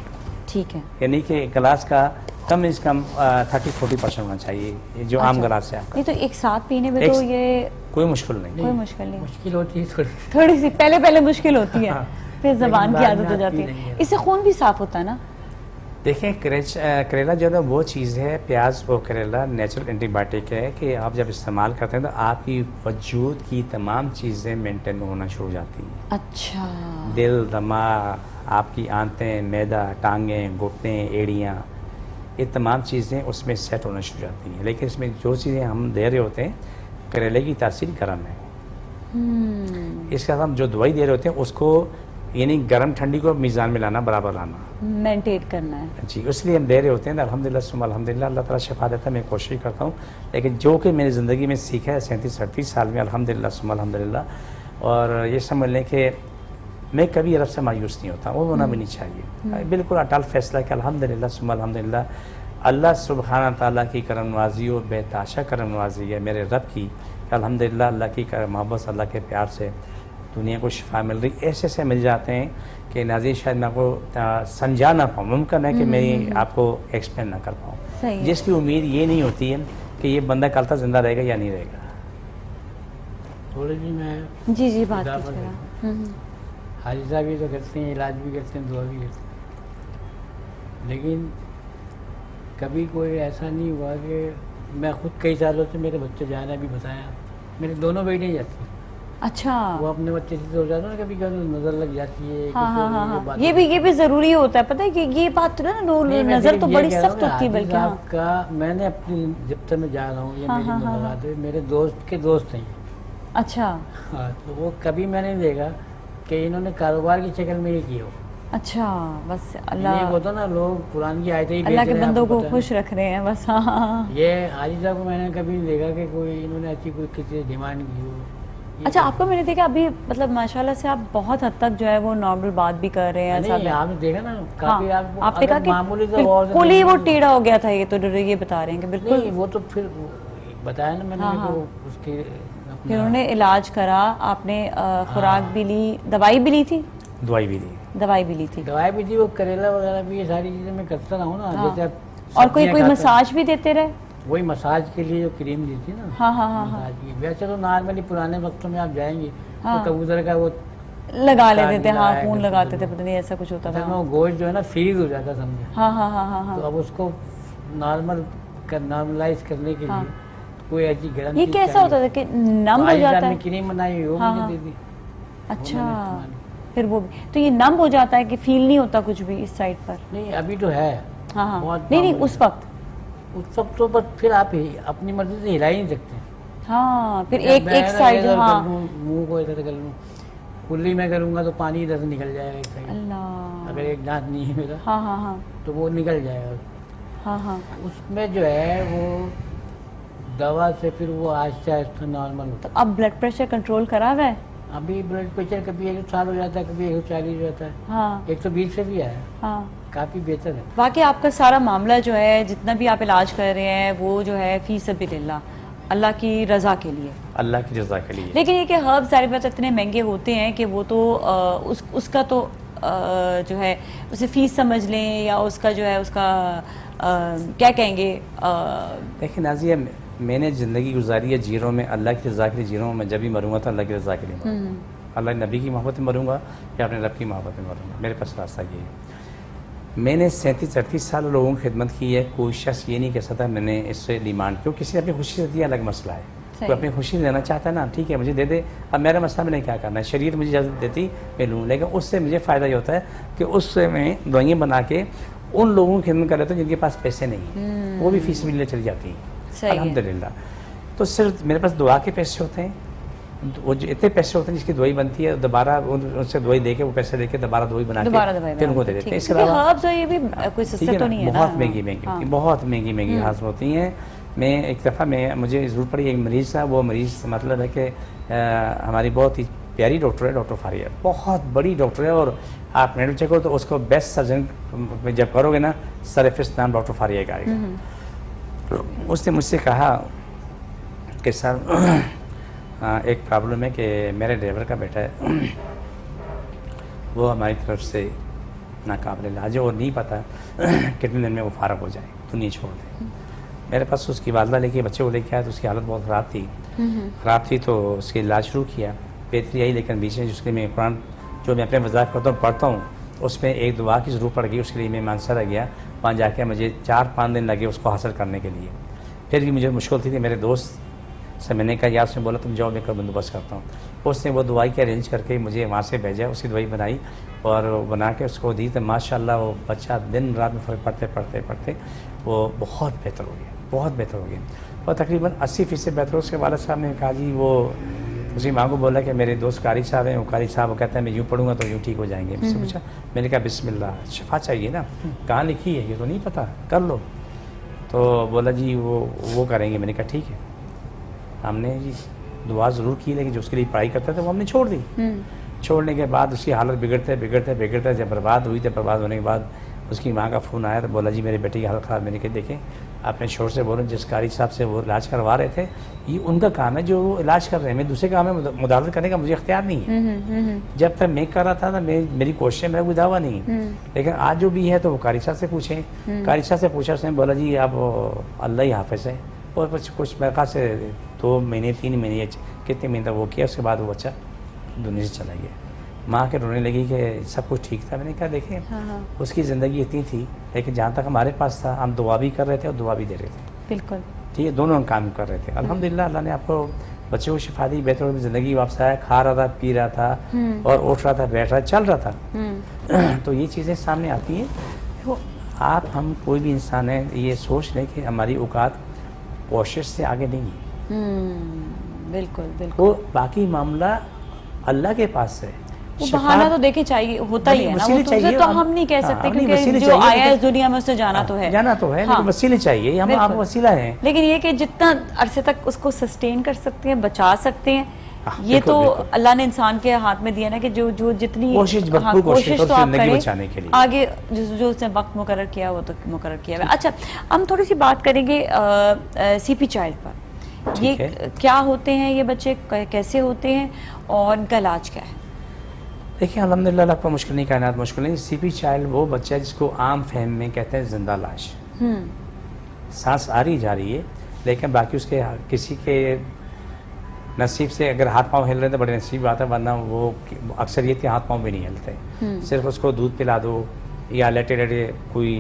ठीक है। यानी कि गिलास का कम से कम 30-40% होना चाहिए, ये जो आम अच्छा। गिलास है आपका। नहीं तो एक साथ पीने में एक तो ये कोई मुश्किल नहीं। कोई मुश्किल नहीं, मुश्किल होती है थोड़ी। थोड़ी सी पहले मुश्किल होती है, हाँ। फिर जबान की बाद आदत में हो जाती आती नहीं है। है। इससे खून भी साफ होता है ना? देखिए करेला जो है वो चीज़ है, प्याज और करेला नेचुरल एंटीबायोटिक है कि आप जब इस्तेमाल करते हैं तो आपकी वजूद की तमाम चीज़ें मेंटेन होना शुरू हो जाती हैं। अच्छा, दिल, दिमाग, आपकी आंतें, मैदा, टांगें, घुटने, एड़ियाँ, ये तमाम चीज़ें उसमें सेट होना शुरू हो जाती हैं। लेकिन इसमें जो चीज़ें हम दे रहे होते हैं, करेले की तासीर गर्म है, इसके साथ हम जो दवाई दे रहे होते हैं उसको यानी गर्म ठंडी को मीज़ान में लाना, बराबर लाना, मेंटेन करना है। जी, इसलिए हम दे रहे होते हैं। अल्हम्दुलिल्लाह सुम्मा अल्हम्दुलिल्लाह, अल्लाह ताला शिफा देता है, मैं कोशिश करता हूँ। लेकिन जो कि मैंने ज़िंदगी में सीखा है 37-38 साल में, अल्हम्दुलिल्लाह सुम्मा अल्हम्दुलिल्लाह, और ये समझ लें कि मैं कभी रब से मायूस नहीं होता, वो होना भी नहीं चाहिए। बिल्कुल अटल फैसला कि अल्हम्दुलिल्लाह सुम्मा अल्हम्दुलिल्लाह, अल्लाह सुब्हाना ताला की करम नवाजी और बेताशा करम नवाजी है मेरे रब की, अल्हम्दुलिल्लाह अल्लाह की मोहब्बत, अल्लाह के प्यार से दुनिया को शिफा मिल रही, ऐसे ऐसे मिल जाते हैं कि नाज़रीन शायद मैं आपको समझा ना पाऊँ, मुमकिन है कि मैं आपको एक्सप्लेन ना कर सही है। पाऊँ। जिसकी उम्मीद ये नहीं होती है कि ये बंदा कल तक जिंदा रहेगा या नहीं रहेगा। थोड़ी जी मैं जी बात इजाफा कीजिएगा। करूं। हाजी साहब ये तो करते हैं, इलाज भी करते हैं, दुआ भी करते हैं, लेकिन कभी कोई ऐसा नहीं हुआ कि मैं खुद कई सालों से मेरे बच्चे जाना भी बताया, मेरी दोनों बेटियाँ जाती हैं, अच्छा वो अपने बच्चे से हो जाता है ना, कभी कभी नज़र लग जाती है, हाँ, ये भी ज़रूरी होता है, पता है कि ये बात तो ना नज़र तो बड़ी सख्त होती है, बल्कि का मैंने अपनी जब तक मैं जा रहा हूँ ये मेरी मुलाकात हुई, मेरे दोस्त के दोस्त हैं। अच्छा हाँ, तो वो कभी मैंने देखा कि इन्होंने कारोबार की शक्ल में ये किया हो। अच्छा, बस ये अल्लाह होता ना, लोग कुरान की आयतें ही अल्लाह बेच के रहे हैं, बंदों आपको को पता है। खुश रख रहे हैं बस। हाँ। ये हाजी साहब को मैंने कभी नहीं देखा कि कोई इन्होंने अच्छी कोई किसी से डिमांड की हो। ये अच्छा, आपको मैंने देखा अभी मतलब माशाल्लाह से आप बहुत हद तक जो है वो नॉर्मल बात भी कर रहे हैं। नहीं, साथ में- आपने देखा ना हाँ, काफी आपको आपने कहा अगर कि मामूली तो और बिल्कुल ही वो टेढ़ा हो गया था, ये तो ये बता रहे हैं कि बिल्कुल। नहीं, वो तो फिर बताया ना मैंने हाँ, कि वो हाँ। उसके फिर उन्होंने इलाज करा, आपने खुराक भी ली, दवाई भी ली थी, दवाई भी दी। दवाई भी ली थी, दवाई भी थी, वो करेला वगैरह भी, ये सारी चीजें मैं करता रहा हूँ ना। हाँ। जैसे आप और कोई सब्जियां खाते हैं, मसाज भी देते रहे। वही मसाज के लिए जो क्रीम दी थी ना, हाँ। मसाज की। वैसे तो नॉर्मली पुराने वक्तों में आप जाएंगे हाँ। तो कबूतर का वो लगा लेते थे, हाँ, लगाया खून करते लगाते थे थे, वो। पता नहीं ऐसा कुछ होता असल में था। वो गोश्त जो है ना फ्रीज हो जाता समझे। हाँ। तो अब उसको नॉर्मलाइज करने के हाँ। लिए कोई ऐसी गर्म ये चीज़ कैसा चाहिए। होता था कि नम तो हो आइस जाता ने है? क्रीम बनाई हुई, वो हाँ, मुझे हाँ। दे दी। अच्छा, मैंने इस्तेमाल फिर वो भी तो ये नम हो जाता है कि फील नहीं होता कुछ भी इस साइड पर? नहीं, अभी तो है। हाँ, बहुत नहीं मामूली उस है। वक्त। उस वक्त तो बस फिर आप अपनी मर्जी से हिला ही नहीं सकते। हाँ, फिर मैं एक ना साइड, इधर हाँ। कर लूं, मुंह को इधर कर लूं, कुल्ली में करूंगा तो पानी इधर से निकल जाएगा एक साइड। अल्लाह। अगर एक दांत नहीं है मेरा हाँ। तो वो निकल जाएगा। हाँ। उसमें जो है वो दवा से फिर वो आहिस्ता आहिस्ता नॉर्मल होता तो अब ब्लड प्रेशर कंट्रोल करा हुआ है? है। अभी ब्लड प्रेशर कभी 160 हो जाता है, कभी 140 हो जाता है, हाँ 120 से भी आया है। हाँ। काफ़ी बेहतर है। बाकी आपका सारा मामला जो है, जितना भी आप इलाज कर रहे हैं, वो जो है फी सबिलिल्लाह, अल्लाह की रज़ा के लिए। अल्लाह की रज़ा के लिए। लेकिन ये कि हर्ब सारे बात इतने महंगे होते हैं कि वो तो उसका तो जो है उसे फीस समझ लें, या उसका जो है उसका क्या कहेंगे, देखिए नाज़िया, मैंने ज़िंदगी गुजारी है जीरो में, अल्लाह की रज़ा के लिए जी रहा हूँ। मैं जब भी मरूंगा तो अल्लाह की रज़ा के लिए मरूंगा, अल्लाह नबी की मोहब्बत में मरूंगा या अपने रब की मोहब्बत में मरूंगा। मेरे पास रास्ता ये है। मैंने 37-38 साल लोगों की खिदमत की है। कोई शख्स ये नहीं कह सकता मैंने इससे डिमांड, क्यों किसी ने अपनी खुशी से दिया, अलग मसला है। कोई अपनी खुशी लेना चाहता है ना, ठीक है मुझे दे दे, अब मेरा मसला मैंने क्या करना है, शरीयत मुझे इजाज़त देती मैं लूँ, लेकिन उससे मुझे फ़ायदा ये होता है कि उससे मैं दवाइयाँ बना के उन लोगों की खिदमत कर लेता हूँ जिनके पास पैसे नहीं, वो भी फीस मिलने चली जाती है अल्हम्दुलिल्लाह। तो सिर्फ मेरे पास दुआ के पैसे होते हैं, वो जो इतने पैसे होते हैं जिसकी दवाई बनती है, दोबारा उनसे दवाई देके वो पैसे देके दोबारा दवाई बना के फिर उनको दे देते हैं। इसके अलावा हर्ब्स ये भी कोई सस्ता तो नहीं है ना, बहुत महंगी बहुत महंगी हर्ब्स होती हैं। मैं एक दफ़ा मुझे ज़रूरत पड़ी, एक मरीज़ था, वो मरीज़ मतलब है कि हमारी बहुत ही प्यारी डॉक्टर है, डॉक्टर फारिया, बहुत बड़ी डॉक्टर है, और आप नेट चेक करो तो उसको बेस्ट सर्जन जब करोगे ना, सरफिस नाम डॉक्टर फारिया का आएगा। तो उसने मुझसे कहा कि सर एक प्रॉब्लम है कि मेरे ड्राइवर का बेटा है, वो हमारी तरफ से नाकाबिल इलाज है और नहीं पता कितने दिन में वो फारग हो जाए, दुनिया छोड़ दे। मेरे पास उसकी वालदा लेके बच्चे को लेके आया तो उसकी हालत बहुत ख़राब थी, तो उसके इलाज शुरू किया, बेहतरी आई, लेकिन बीच में जिसके मैं कुरान जो मैं अपने वज़ाफ़ करता हूँ पढ़ता हूँ, उसमें एक दुआ की ज़रूरत पड़ गई। उसके लिए मैं मानसा रह गया, वहाँ जाके मुझे 4-5 दिन लगे उसको हासिल करने के लिए। फिर भी मुझे मुश्किल थी, मेरे दोस्त से मैंने कहा, यार उसने बोला तुम जाओ, मैं कल बंदोबस्त करता हूँ। उसने वो दवाई के अरेंज करके मुझे वहाँ से भेजा, उसकी दवाई बनाई और बना के उसको दी, तो माशाल्लाह वो बच्चा दिन रात में पढ़ते वो बहुत बेहतर हो गया, बहुत बेहतर हो गया, और तकरीबन 80% बेहतर। उसके वालिद साहब ने कहा जी, वो उसी माँ को बोला कि मेरे दोस्त कारी साहब हैं, वो कारी साहब वो कहते हैं मैं यूँ पढ़ूँगा तो यूँ ठीक हो जाएंगे। मुझसे पूछा, मैंने कहा बिस्मिल्लाह, शिफा चाहिए ना, कहाँ लिखी है ये तो नहीं पता, कर लो। तो बोला जी वो करेंगे। मैंने कहा ठीक है। हमने जी दुआ ज़रूर की, लेकिन जो उसके लिए पढ़ाई करता था वो हमने छोड़ दी। छोड़ने के बाद उसकी हालत बिगड़ते बिगड़ते बिगड़ते जब बर्बाद हुई, जब बर्बाद होने के बाद उसकी माँ का फ़ोन आया तो बोला जी मेरे बेटे की हालत ख़राब। मैंने कहा देखें आपने शोर से बोलो, जिस कारी साहब से वो इलाज करवा रहे थे ये उनका काम है जो वो इलाज कर रहे हैं, मैं दूसरे काम में मुदाखलत करने का मुझे इख्तियार नहीं है। जब तक मैं कर रहा था ना मेरी कोशिश मेरा कोई दावा नहीं है। लेकिन आज जो भी है तो वो कारी साहब से पूछें। कारी साहब से पूछा, उसने बोला जी आप अल्लाह ही हाफिज़ है। और कुछ मेरे ख्याल से 2 महीने 3 महीने कितने महीने तक वो किया, उसके बाद वो बच्चा दुनिया से चला गया। माँ के रोने लगी कि सब कुछ ठीक था। मैंने कहा देखें उसकी ज़िंदगी इतनी थी, लेकिन जहाँ तक हमारे पास था हम दुआ भी कर रहे थे और दुआ भी दे रहे थे। बिल्कुल ठीक है, दोनों हम काम कर रहे थे। अल्हम्दुलिल्लाह अल्लाह ने आपको बच्चों को शिफा दी, बेहतर ज़िंदगी वापस आया, खा रहा था, पी रहा था और उठ रहा था, बैठ रहा था, चल रहा था। तो ये चीज़ें सामने आती हैं। तो आप हम कोई भी इंसान है ये सोच लें कि हमारी औकात कोशिश से आगे नहीं है। बिल्कुल बिल्कुल। तो बाकी मामला अल्लाह के पास है। वो बहाना तो देखे चाहिए, होता ही है ना, वो चाहिए, तो हम नहीं कह सकते नहीं, क्योंकि जो आया है इस दुनिया में उससे जाना तो है, लेकिन वसीले चाहिए, हम आप वसीला हैं। लेकिन ये कि जितना अरसे तक उसको सस्टेन कर सकते हैं, बचा सकते हैं, ये तो अल्लाह ने इंसान के हाथ में दिया ना कि जो जितनी कोशिश तो आप करें, आगे जो उसने वक्त मुकर्रर किया वो तो मुकर्रर किया है। अच्छा, हम थोड़ी सी बात करेंगे CP चाइल्ड पर। ये क्या होते हैं, ये बच्चे कैसे होते हैं और इनका इलाज क्या है? देखिए अल्हम्दुलिल्लाह आपको मुश्किल नहीं, कायनात मुश्किल नहीं। CP चाइल्ड वो बच्चा है जिसको आम फहम में कहते हैं जिंदा लाश। सांस आ रही जा रही है, लेकिन बाकी उसके किसी के नसीब से अगर हाथ पाँव हिल रहे तो बड़े नसीब बात है, वरना वो अक्सर ये कि हाथ पाँव भी नहीं हिलते। सिर्फ उसको दूध पिला दो या लेटे लेटे कोई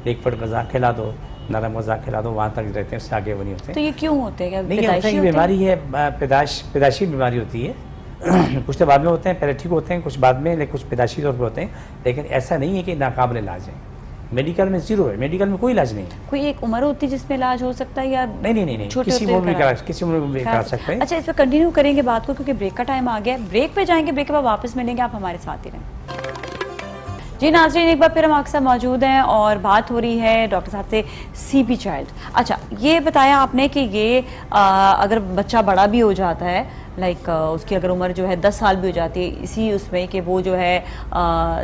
लिक्विड गज़ा खिला दो, नरम गज़ा खिला दो, वहाँ तक रहते हैं, उससे आगे वो नहीं होते। तो ये क्यों होते हैं? नहीं होते हैं, बीमारी है, पैदाइशी बीमारी होती है। कुछ तो बाद में होते हैं, पहले ठीक होते हैं, कुछ बाद में, लेकिन कुछ पैदाइशी तौर पर होते हैं। लेकिन ऐसा नहीं है कि नाकाबिल इलाज है। मेडिकल में जीरो है, मेडिकल में कोई इलाज नहीं है। कोई एक उम्र होती है जिसमें इलाज हो सकता है या नहीं, किसी उम्र में करा सकते हैं। अच्छा, इस पर कंटिन्यू करेंगे बात को क्योंकि ब्रेक का टाइम आ गया है। ब्रेक पे जाएंगे, ब्रेक के बाद वापस मिलेंगे, आप हमारे साथ ही रहें। जी नाज़रीन, एक बार फिर हम आपके साथ मौजूद हैं और बात हो रही है डॉक्टर साहब से CP चाइल्ड। अच्छा, ये बताया आपने कि ये अगर बच्चा बड़ा भी हो जाता है, लाइक उसकी अगर उम्र जो है 10 साल भी हो जाती है, इसी उसमें कि वो जो है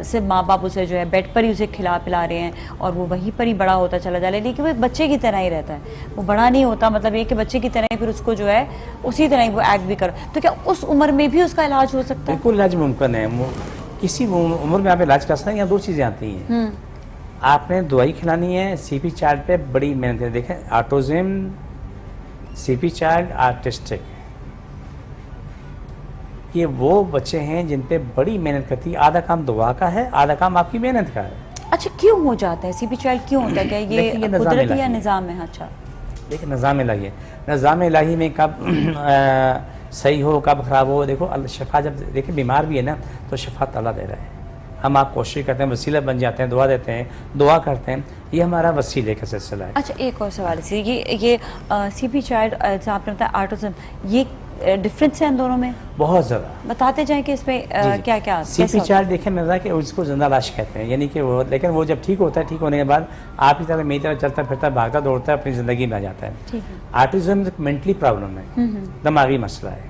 सिर्फ माँ बाप उसे जो है बेड पर ही उसे खिला पिला रहे हैं और वो वहीं पर ही बड़ा होता चला जा रहा है, लेकिन वो एक बच्चे की तरह ही रहता है, वो बड़ा नहीं होता। मतलब ये कि बच्चे की तरह ही फिर उसको जो है उसी तरह ही वो एक्ट भी कर, तो क्या उस उम्र में भी उसका इलाज हो सकता है? बिल्कुल इलाज मुमकिन है, किसी उम्र में आप इलाज कर सकते हैं। यहाँ 2 चीज़ें आती हैं। आपने दवाई खिलानी है, CP चाइल्ड पे बड़ी मेहनत है। देखें ऑटिज्म, CP चाइल्ड, आर्टिस्टिक, ये वो बच्चे हैं जिन पे बड़ी मेहनत करती है। आधा काम दवा का है, आधा काम आपकी मेहनत का है। अच्छा, क्यों हो जाता है CP चाइल्ड, क्यों होता है? क्या ये कुदरती या निज़ाम है? अच्छा, देखिए निज़ाम इलाही है, निज़ाम इलाही में कब सही हो कब ख़राब हो। देखो शिफा जब देखिए बीमार भी है ना तो शिफा अल्लाह दे रहा है, हम आप कोशिश करते हैं, वसीला बन जाते हैं, दुआ देते हैं, दुआ करते हैं, ये हमारा वसीले का सिलसिला है। अच्छा, एक और सवाल है, ये CP चाइल्ड आपने बताया ऑटिज्म, ये डिफरेंस है इन दोनों में? बहुत ज़्यादा। बताते जाएं कि इसमें क्या क्या CP चाइल्ड देखें मिलता कि उसको जिंदा लाश कहते हैं, यानी कि वो, लेकिन वो जब ठीक होता है, ठीक होने के बाद आप ही तरह मेरी तरह चलता फिरता भागता दौड़ता है, अपनी ज़िंदगी में आ जाता है। ऑटिज्म मेंटली प्रॉब्लम है, दिमागी मसला है।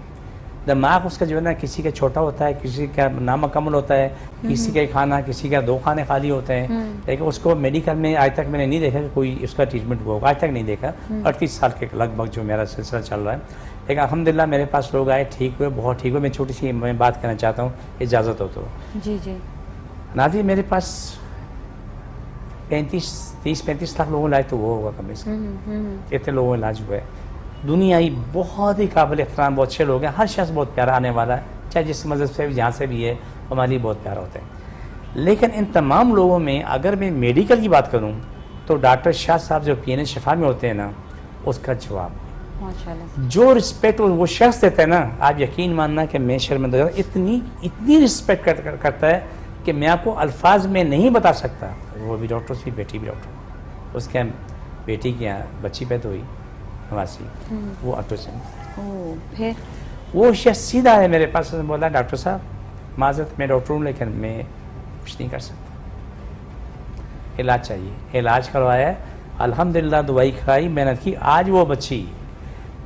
दिमाग उसका जो है ना किसी का छोटा होता है, किसी का नामुकम्मल होता है, किसी का खाना, किसी का 2 खाने खाली होते हैं, लेकिन उसको मेडिकल में आज तक मैंने नहीं देखा कि कोई उसका ट्रीटमेंट हुआ, आज तक नहीं देखा। 38 साल के लगभग जो मेरा सिलसिला चल रहा है, लेकिन अल्हम्दुलिल्लाह मेरे पास लोग आए, ठीक हुए, बहुत ठीक हुए। मैं छोटी सी मैं बात करना चाहता हूँ, इजाज़त हो तो। जी जी नाज़रीन, मेरे पास 30-35 लाख लोगों इलाज तो वो होगा कम से कम, इतने लोगों इलाज हुए। दुनिया ही बहुत ही काबिल एहतराम, बहुत अच्छे लोग हैं, हर शख्स बहुत प्यारा आने वाला है, चाहे जिस मज़हब से भी, जहाँ से भी है, हमारे लिए बहुत प्यारा होते हैं। लेकिन इन तमाम लोगों में अगर मैं मेडिकल की बात करूँ तो डॉक्टर शाह साहब जो PN शिफा में होते हैं ना, उसका जवाब माशाल्लाह, जो रिस्पेक्ट वो शख्स देता है ना, आप यकीन मानना कि मैं शर्मिंदा, इतनी रिस्पेक्ट करता है कि मैं आपको अल्फाज में नहीं बता सकता। वो भी डॉक्टर, उसकी बेटी भी डॉक्टर, उसके बेटी की यहाँ बच्ची पैदा हुई नवासी, वो ऑटिज्म। फिर वो शख्स सीधा है मेरे पास, बोला डॉक्टर साहब माजरत मैं डॉक्टर हूँ लेकिन मैं कुछ नहीं कर सकता, इलाज चाहिए। इलाज करवाया, अल्हम्दुलिल्लाह दवाई खाई, मेहनत की, आज वो बच्ची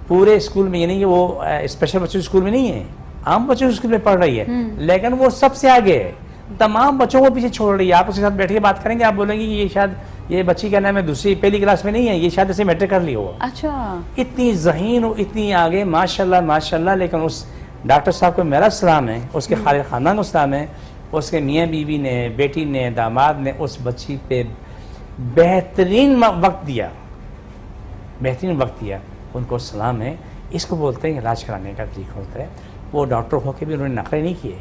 पूरे स्कूल में, यानी कि वो स्पेशल बच्चों स्कूल में नहीं है, आम बच्चों की स्कूल में पढ़ रही है, लेकिन वो सबसे आगे है, तमाम बच्चों को पीछे छोड़ रही है। आप उसके साथ बैठ के बात करेंगे, आप बोलेंगे कि ये शायद ये बच्ची का नाम है दूसरी पहली क्लास में नहीं है, ये शायद ऐसे मैट्रिक कर ली हो। अच्छा, इतनी ज़हीन और इतनी आगे माशाल्लाह माशाल्लाह। लेकिन उस डॉक्टर साहब को मेरा सलाम है, उसके खानदान को सलाम है, उसके मियाँ बीवी ने, बेटी ने, दामाद ने उस बच्ची पे बेहतरीन वक्त दिया, बेहतरीन वक्त दिया, उनको सलाम है। इसको बोलते हैं इलाज कराने का तरीका होता है। वो डॉक्टर होकर भी उन्होंने नखरे नहीं किए,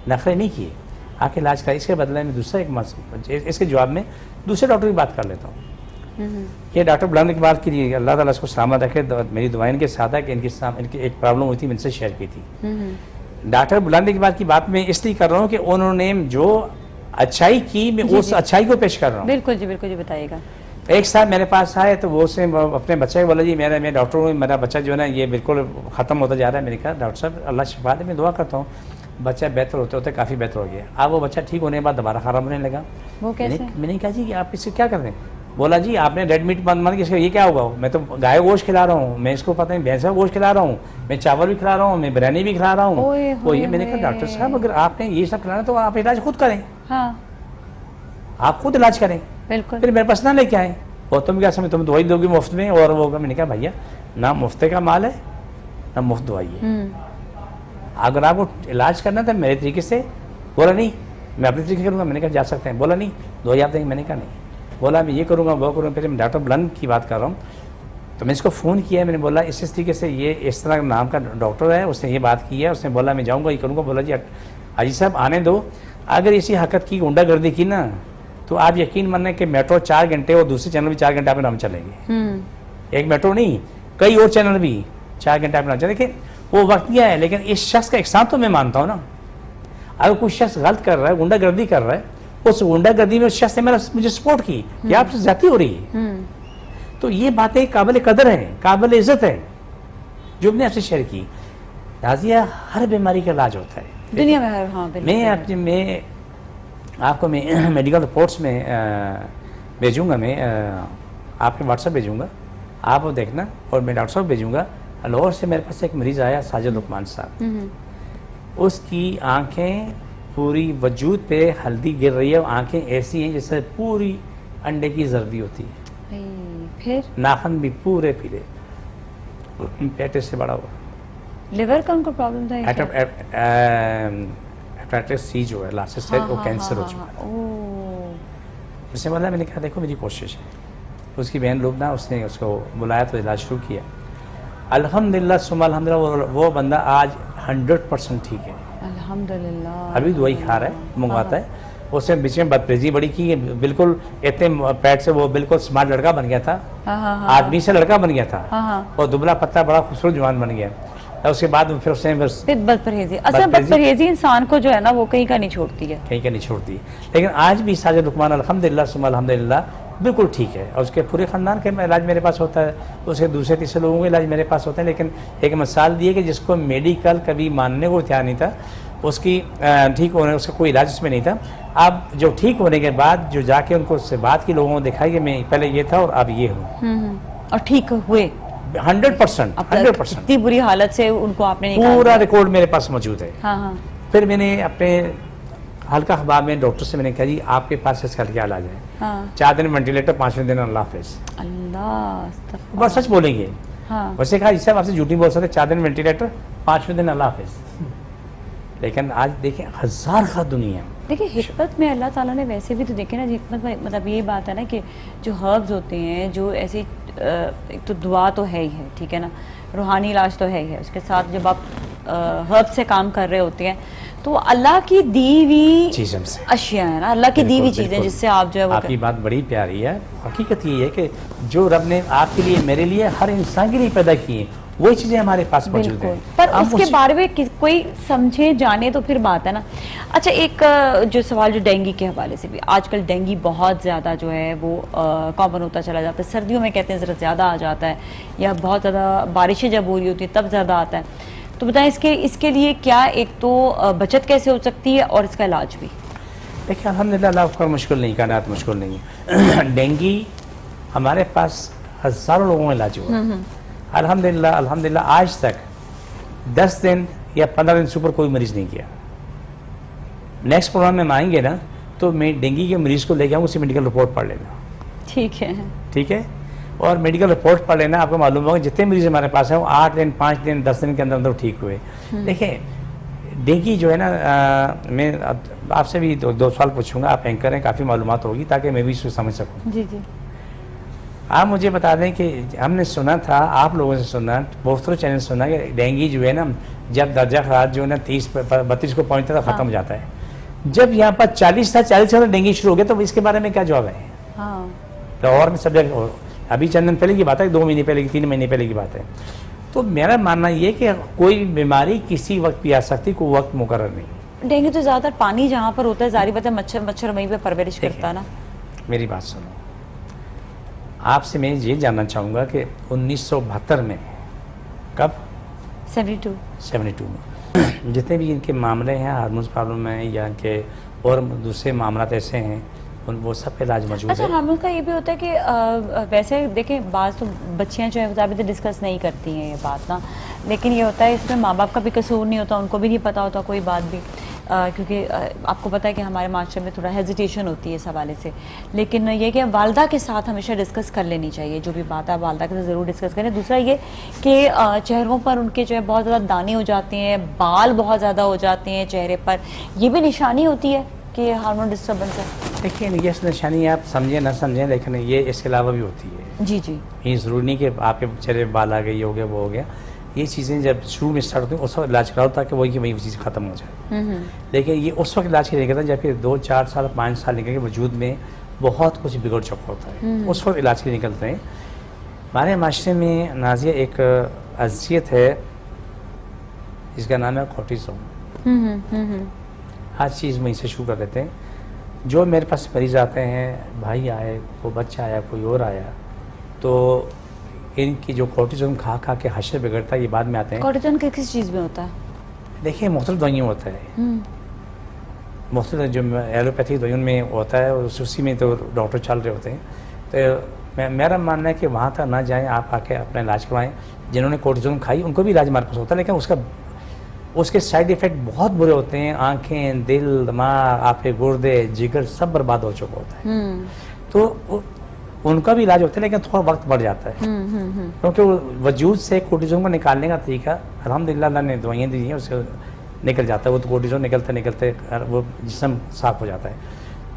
नखरे नहीं किए, आके इलाज करा। इसके बदले में दूसरा इसके जवाब में दूसरे डॉक्टर की बात कर लेता हूँ। ये डॉक्टर बुलाने की बात की, अल्लाह ताला इसको सलामत रखे, मेरी दुआएं इनके साथ है कि इनकी एक प्रॉब्लम हुई थी, मैंने से शेयर की थी। डॉक्टर बुलाने की बात मैं इसलिए कर रहा हूँ कि उन्होंने जो अच्छाई की, मैं उस अच्छाई को पेश कर रहा हूँ। बिल्कुल जी बताइएगा। एक साल मेरे पास आए तो वो उसने अपने बच्चे को बोला, जी मैं डॉक्टर हूँ, मेरा बच्चा जो है ना ये बिल्कुल ख़त्म होता जा रहा है। मैंने कहा डॉक्टर साहब अल्लाह शिफा दे, मैं दुआ करता हूँ। बच्चा बेहतर होते होते काफ़ी बेहतर हो गया। अब वो बच्चा ठीक होने के बाद दोबारा ख़राब होने लगा। वो कैसे? मैंने कहा जी कि आप इससे क्या कर रहे हैं? बोला जी आपने रेड मीट बंद मान के ये क्या होगा? मैं तो गाय गोश्त खिला रहा हूँ, मैं इसको पता नहीं भैंस का गोश्त खिला रहा हूँ, मैं चावल भी खिला रहा हूँ, मैं बिरयानी भी खिला रहा हूँ। वो ये मैंने कहा डॉक्टर साहब अगर आपने ये सब खिलाना तो आप इलाज खुद करें। हाँ, आप खुद इलाज करें, बिल्कुल। फिर मेरे पास ना लेके आए। और तुम क्या समझ, तुम दवाई दोगी मुफ्त में? और वो मैंने कहा भैया ना मुफ्त का माल है ना मुफ्त दवाई है, अगर आपको इलाज करना था मेरे तरीके से। बोला नहीं मैं अपने तरीके करूँगा। मैंने कहा जा सकते हैं। बोला नहीं दवाई आप देंगे? मैंने कहा नहीं। बोला मैं ये करूँगा वो करूँगा। फिर मैं डॉक्टर बुलंद की बात कर रहा हूँ तो मैं इसको फ़ोन किया, मैंने बोला इस तरीके से ये इस तरह नाम का डॉक्टर है, उसने ये बात की है, उसने बोला मैं जाऊँगा ये करूँगा। बोला जी हाजी साहब आने दो, अगर इसी हरकत की गुंडागर्दी की ना तो आप यकीन मानने कि मेट्रो 4 घंटे और दूसरे चैनल भी 4 घंटे आपके नाम चलेंगे। एक मेट्रो नहीं कई और चैनल भी 4 घंटे आपके नाम चले। देखिए वो वक्त क्या है, लेकिन इस शख्स का एहसान तो मैं मानता हूँ ना। अगर कोई शख्स गलत कर रहा है, गुंडागर्दी कर रहा है, उस गुंडागर्दी में उस शख्स ने मुझे सपोर्ट की कि आपसे ज्यादती हो रही है, तो ये बातें काबिल कदर है, काबिल इज्जत है जो मैंने आपसे शेयर की। राजिया हर बीमारी का इलाज होता है दुनिया में। हाँ, मैं आपको मैं मेडिकल रिपोर्ट्स में भेजूंगा, मैं आपके व्हाट्सएप भेजूंगा, आप वो देखना। और मैं डॉक्टर साहब भेजूंगा। लाहौर से मेरे पास एक मरीज़ आया साजिद लुकमान साहब, उसकी आंखें पूरी वजूद पे हल्दी गिर रही है, आंखें ऐसी हैं जैसे पूरी अंडे की जर्दी होती है, फिर नाखन भी पूरे पीले, पेट से बड़ा हुआ। लिवर का उनको प्रॉब्लम था? हेपेटाइटिस सी जो है लास्ट स्टेज, वो कैंसर हो चुका है। उसने बोला, मैंने कहा देखो मेरी कोशिश है। उसकी बहन लुबना, उसने उसको बुलाया तो इलाज शुरू किया। अल्हम्दुलिल्लाह सुम्मा अल्हम्दुलिल्लाह वो बंदा आज 100% ठीक है अल्हम्दुलिल्लाह। अभी दवाई खा रहा है, मंगवाता है। उसने बीच में बदतमीजी बड़ी की, बिल्कुल इतने पेट से वो बिल्कुल स्मार्ट लड़का बन गया था, आदमी से लड़का बन गया था, और दुबला पत्ता बड़ा खूबसूरत जवान बन गया। उसके बाद फिर उसने बस बदपरहेजी, असल बदपरहेजी इंसान को जो है ना वो कहीं का नहीं छोड़ती है, कहीं का नहीं छोड़ती। लेकिन आज भी साजिद लुकमान अल्हम्दुलिल्लाह सुम्मा अल्हम्दुलिल्लाह बिल्कुल ठीक है, और उसके पूरे ख़ानदान के इलाज मेरे पास होता है, उसके दूसरे तीसरे लोगों के इलाज मेरे पास होते हैं। लेकिन एक मिसाल दी है कि जिसको मेडिकल कभी मानने को तैयार नहीं था, उसकी ठीक होने, उसका कोई इलाज उसमें नहीं था। अब जो ठीक होने के बाद जो जाके उनको उससे बात की, लोगों को दिखाई कि मैं पहले ये था और अब ये हूँ, और ठीक हुए 100%। इतनी बुरी हालत से उनको आपने निकाला, पूरा रिकॉर्ड मेरे पास मौजूद है। हाँ। फिर मैंने अपने हल्का अखबार में डॉक्टर से मैंने कहा जी आपके पास इसका क्या इलाज है? हाँ। 4 दिन वेंटिलेटर, 5वें दिन अल्लाह हाफिज़। अल्लाह बस सच बोलेंगे। हाँ। वैसे कहा जिससे आपसे झूठी बोल सकते, 4 दिन वेंटिलेटर, 5वें दिन अल्लाह हाफिज़। लेकिन आज देखें हजार खा दुनिया। देखिए हिकमत में अल्लाह ताला ने वैसे भी तो देखे ना, हिकमत में मतलब ये बात है ना कि जो हर्ब्स होते हैं, जो ऐसी एक तो दुआ तो है ही है, ठीक है ना, रूहानी इलाज तो है ही है, उसके साथ जब आप हर्ब से काम कर रहे होते हैं तो अल्लाह की दी हुई चीज़ों से अशिया है ना, अल्लाह की दी हुई चीज़ें जिससे आप जो है वो आपकी बात बड़ी प्यारी है। हकीकत ये है कि जो रब ने आपके लिए, मेरे लिए, हर इंसान के लिए पैदा की है, वही चीज़ें हमारे पास मौजूद हैं। पर उसके बारे में कोई समझे जाने तो फिर बात है ना। अच्छा, एक जो सवाल जो डेंगू के हवाले से भी, आजकल डेंगू बहुत ज़्यादा जो है वो कॉमन होता चला जाता है। सर्दियों में कहते हैं ज़रा ज़्यादा आ जाता है, या बहुत ज़्यादा बारिशें जब हो रही होती है तब ज़्यादा आता है। तो बताएं इसके लिए क्या एक तो बचत कैसे हो सकती है और इसका इलाज भी? देखिए अल्हम्दुलिल्लाह अल्लाह का मुश्किल नहीं, कायनात मुश्किल नहीं है। डेंगू हमारे पास हज़ारों लोगों का इलाज हुआ अल्हम्दुलिल्लाह। अल्हम्दुलिल्लाह आज तक 10 दिन या 15 दिन से ऊपर कोई मरीज नहीं किया। नेक्स्ट प्रोग्राम में हम आएंगे ना, तो मैं डेंगू के मरीज को लेके आऊँगा, उसकी मेडिकल रिपोर्ट पढ़ लेना। ठीक है। ठीक है, और मेडिकल रिपोर्ट पढ़ लेना, आपको मालूम होगा जितने मरीज हमारे पास हैं वो 8 दिन, 5 दिन, 10 दिन के अंदर अंदर ठीक हुए। देखिए डेंगू जो है ना, मैं आपसे भी दो सवाल पूछूंगा, आप एंकर हैं, काफ़ी मालूमात होगी ताकि मैं भी इसको समझ सकूँ। जी जी। आप मुझे बता दें कि हमने सुना था, आप लोगों से सुना, बहुत चैनल सुना कि डेंगू जो है ना, जब दर्जा खराब जो है ना 30-32 को पहुँचता है तो ख़त्म हो जाता है। जब यहाँ पर 40 से डेंगू शुरू हो गया, तो इसके बारे में क्या जवाब है? हाँ, लाहौर में सब जगह, अभी चंद दिन पहले की बात है, 2 महीने पहले की, 3 महीने पहले की बात है। तो मेरा मानना ये कि कोई बीमारी किसी वक्त भी आ सकती, कोई वक्त मुकर्रर नहीं। डेंगू तो ज़्यादातर पानी जहाँ पर होता है, जारी बात है, मच्छर वहीं पे परवरिश करता है ना। मेरी बात सुनो, आपसे मैं ये जानना चाहूँगा कि 1972 में, कब? 72 में जितने भी इनके मामले हैं, हार्मोन्स प्रॉब्लम है या इनके और दूसरे मामला ऐसे हैं, वो सब पे इलाज मौजूद अच्छा, है। हार्मोन का ये भी होता है कि वैसे देखें, बात तो बच्चियां जो है ज़्यादा डिस्कस नहीं करती हैं ये बात ना, लेकिन ये होता है इसमें माँ बाप का भी कसूर नहीं होता, उनको भी नहीं पता होता कोई बात भी, क्योंकि आपको पता है कि हमारे माशरे में थोड़ा हेजिटेशन होती है इस हवाले से। लेकिन ये कि वालदा के साथ हमेशा डिस्कस कर लेनी चाहिए, जो भी बात है वालदा के साथ ज़रूर डिस्कस करें। दूसरा ये कि चेहरों पर उनके जो है बहुत ज़्यादा दाने हो जाते हैं, बाल बहुत ज़्यादा हो जाते हैं चेहरे पर, ये भी निशानी होती है कि हार्मोन डिस्टर्बेंस है। देखिए ये निशानी आप समझें ना समझें, लेकिन ये इसके अलावा भी होती है। जी जी। ये ज़रूरी नहीं कि आपके चेहरे पे बाल आ गए, ये हो गया, वो हो गया। ये चीज़ें जब शुरू में स्टार्ट होती हैं उस वक्त इलाज कराओ ताकि वही की वही चीज़ ख़त्म हो जाए। लेकिन ये उस वक्त इलाज नहीं करता जब फिर 2, 4 साल, 5 साल निकल के वजूद में बहुत कुछ बिगड़ चुका होता है, उस वक्त इलाज के निकलते हैं। हमारे माशरे में नाजिया एक अज़ियत है, जिसका नाम है कोर्टिसोन। हर चीज़ वहीं से शुरू कर देते हैं। जो मेरे पास मरीज आते हैं, भाई आए, कोई बच्चा आया, कोई और आया, तो इनकी जो कोर्टिसोन खा खा के हशर बिगड़ता है, ये बाद में आते हैं। कोर्टिसोन किस चीज़ में होता है? देखिए मुख्तलिफ दवाइयों होता है, मुख्तलिफ जो एलोपैथिक दवाइयों में होता है, उसी में तो डॉक्टर चल रहे होते हैं। तो मेरा मानना है कि वहाँ तक ना जाएँ, आप आके अपना इलाज करवाएँ। जिन्होंने कोर्टिसोन खाई उनको भी इलाज हमारे पास होता है, लेकिन उसके साइड इफ़ेक्ट बहुत बुरे होते हैं। आँखें, दिल, दिमाग, आपके गुर्दे, जिगर सब बर्बाद हो चुका होता है। तो उनका भी इलाज होता है, लेकिन थोड़ा वक्त बढ़ जाता है, क्योंकि वजूद से कोर्टिसोन को निकालने का तरीका अल्हम्दुलिल्लाह अल्लाह ने दवाइयाँ दी हैं, उससे निकल जाता है। वो तो कोर्टिसोन निकलते निकलते वो जिस्म साफ हो जाता है।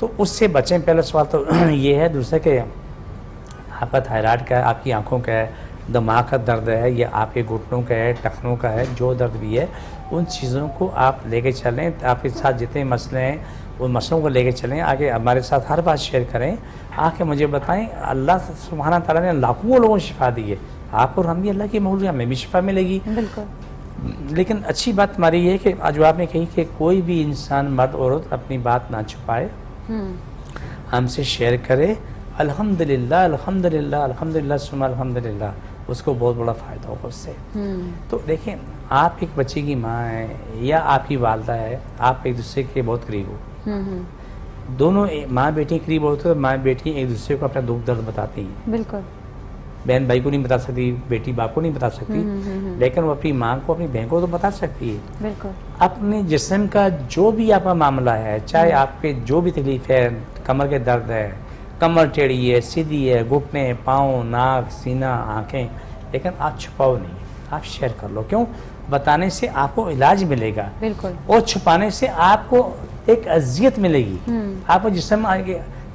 तो उससे बचें। पहला सवाल तो ये है। दूसरा कि आपका थायराइड का है, आपकी आँखों का है, दिमाग का दर्द है, या आपके घुटनों का है, टखनों का है, जो दर्द भी है, उन चीज़ों को आप लेके चलें। आपके साथ जितने मसले हैं उन मसलों को लेके चलें, आगे हमारे साथ हर बात शेयर करें, आके मुझे बताएं। अल्लाह सुब्हाना ताला ने लाखों लोगों को शिफा दी है, आप और हम भी अल्लाह की मौजूद, हमें भी शिफा मिलेगी। बिल्कुल। लेकिन अच्छी बात हमारी ये कि आज जो आपने कही कि कोई भी इंसान, मर्द औरत, अपनी बात ना छुपाए, हमसे शेयर करे। अल्हम्दुलिल्लाह अल्हम्दुलिल्लाह अल्हम्दुलिल्लाह सुम्मा अल्हम्दुलिल्लाह, उसको बहुत बड़ा फ़ायदा होगा उससे। तो देखें, आप एक बच्चे की माँ है या आपकी वालदा है, आप एक दूसरे के बहुत करीब हो। दोनों माँ बेटी करीब होते हैं, माँ बेटी एक दूसरे को अपना दुख दर्द बताती हैं। बिल्कुल। बहन भाई को नहीं बता सकती, बेटी बाप को नहीं बता सकती, लेकिन वो अपनी माँ को, अपनी बहन को तो बता सकती है। बिल्कुल। अपने जिस्म का जो भी आपका मामला है, चाहे आपके जो भी तकलीफ है, कमर के दर्द है, कमर टेढ़ी है, सीधी है, घुटने, पाँव, नाक, सीना, आँखें, लेकिन आप छुपाओ नहीं, आप शेयर कर लो। क्यों? बताने से आपको इलाज मिलेगा। बिल्कुल। और छुपाने से आपको एक अजियत मिलेगी, आपको जिस्म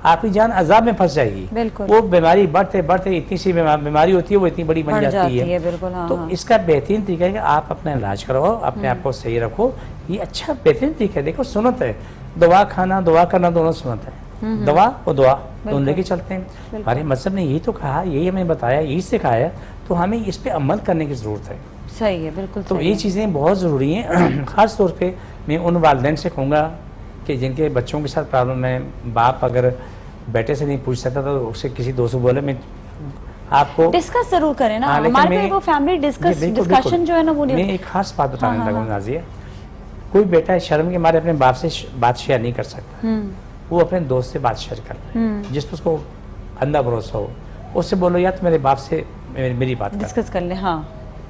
आपकी जान अजाब में फंस जाएगी। बिल्कुल। वो बीमारी बढ़ते बढ़ते इतनी सी बीमारी होती है, वो इतनी बड़ी बन जाती है। बिल्कुल। हाँ, तो हाँ। इसका बेहतरीन तरीका है कि आप अपना इलाज करवाओ, अपने आप को सही रखो। ये अच्छा बेहतरीन तरीका है। देखो सुन्नत है, दवा खाना, दवा करना, दोनों सुन्नत है। दवा और दुआ दोनों लेके चलते हैं। हमारे मजहब ने यही तो कहा, यही हमें बताया, यही सिखाया, तो हमें इस पे अमल करने की ज़रूरत है। सही है, बिल्कुल। तो ये चीज़ें बहुत ज़रूरी हैं। ख़ास तौर पे मैं उन वालिदैन से कहूँगा कि जिनके बच्चों के साथ प्रॉब्लम है, बाप अगर बेटे से नहीं पूछ सकता तो उससे किसी दोस्त को बोले। मैं आपको डिस्कस जरूर करें ना, लेकिन हमारे पे वो फैमिली डिस्कशन जो है ना वो नहीं। मैं एक खास बात बताने लगा हूँ नाज़िया, कोई बेटा शर्म के मारे अपने बाप से बात शेयर नहीं कर सकता, वो अपने दोस्त से बात शेयर कर रहा है, जिस पर उसको अंधा भरोसा हो, उससे बोलो यार मेरे बाप से मेरी बात डिस्कस कर ले। हाँ,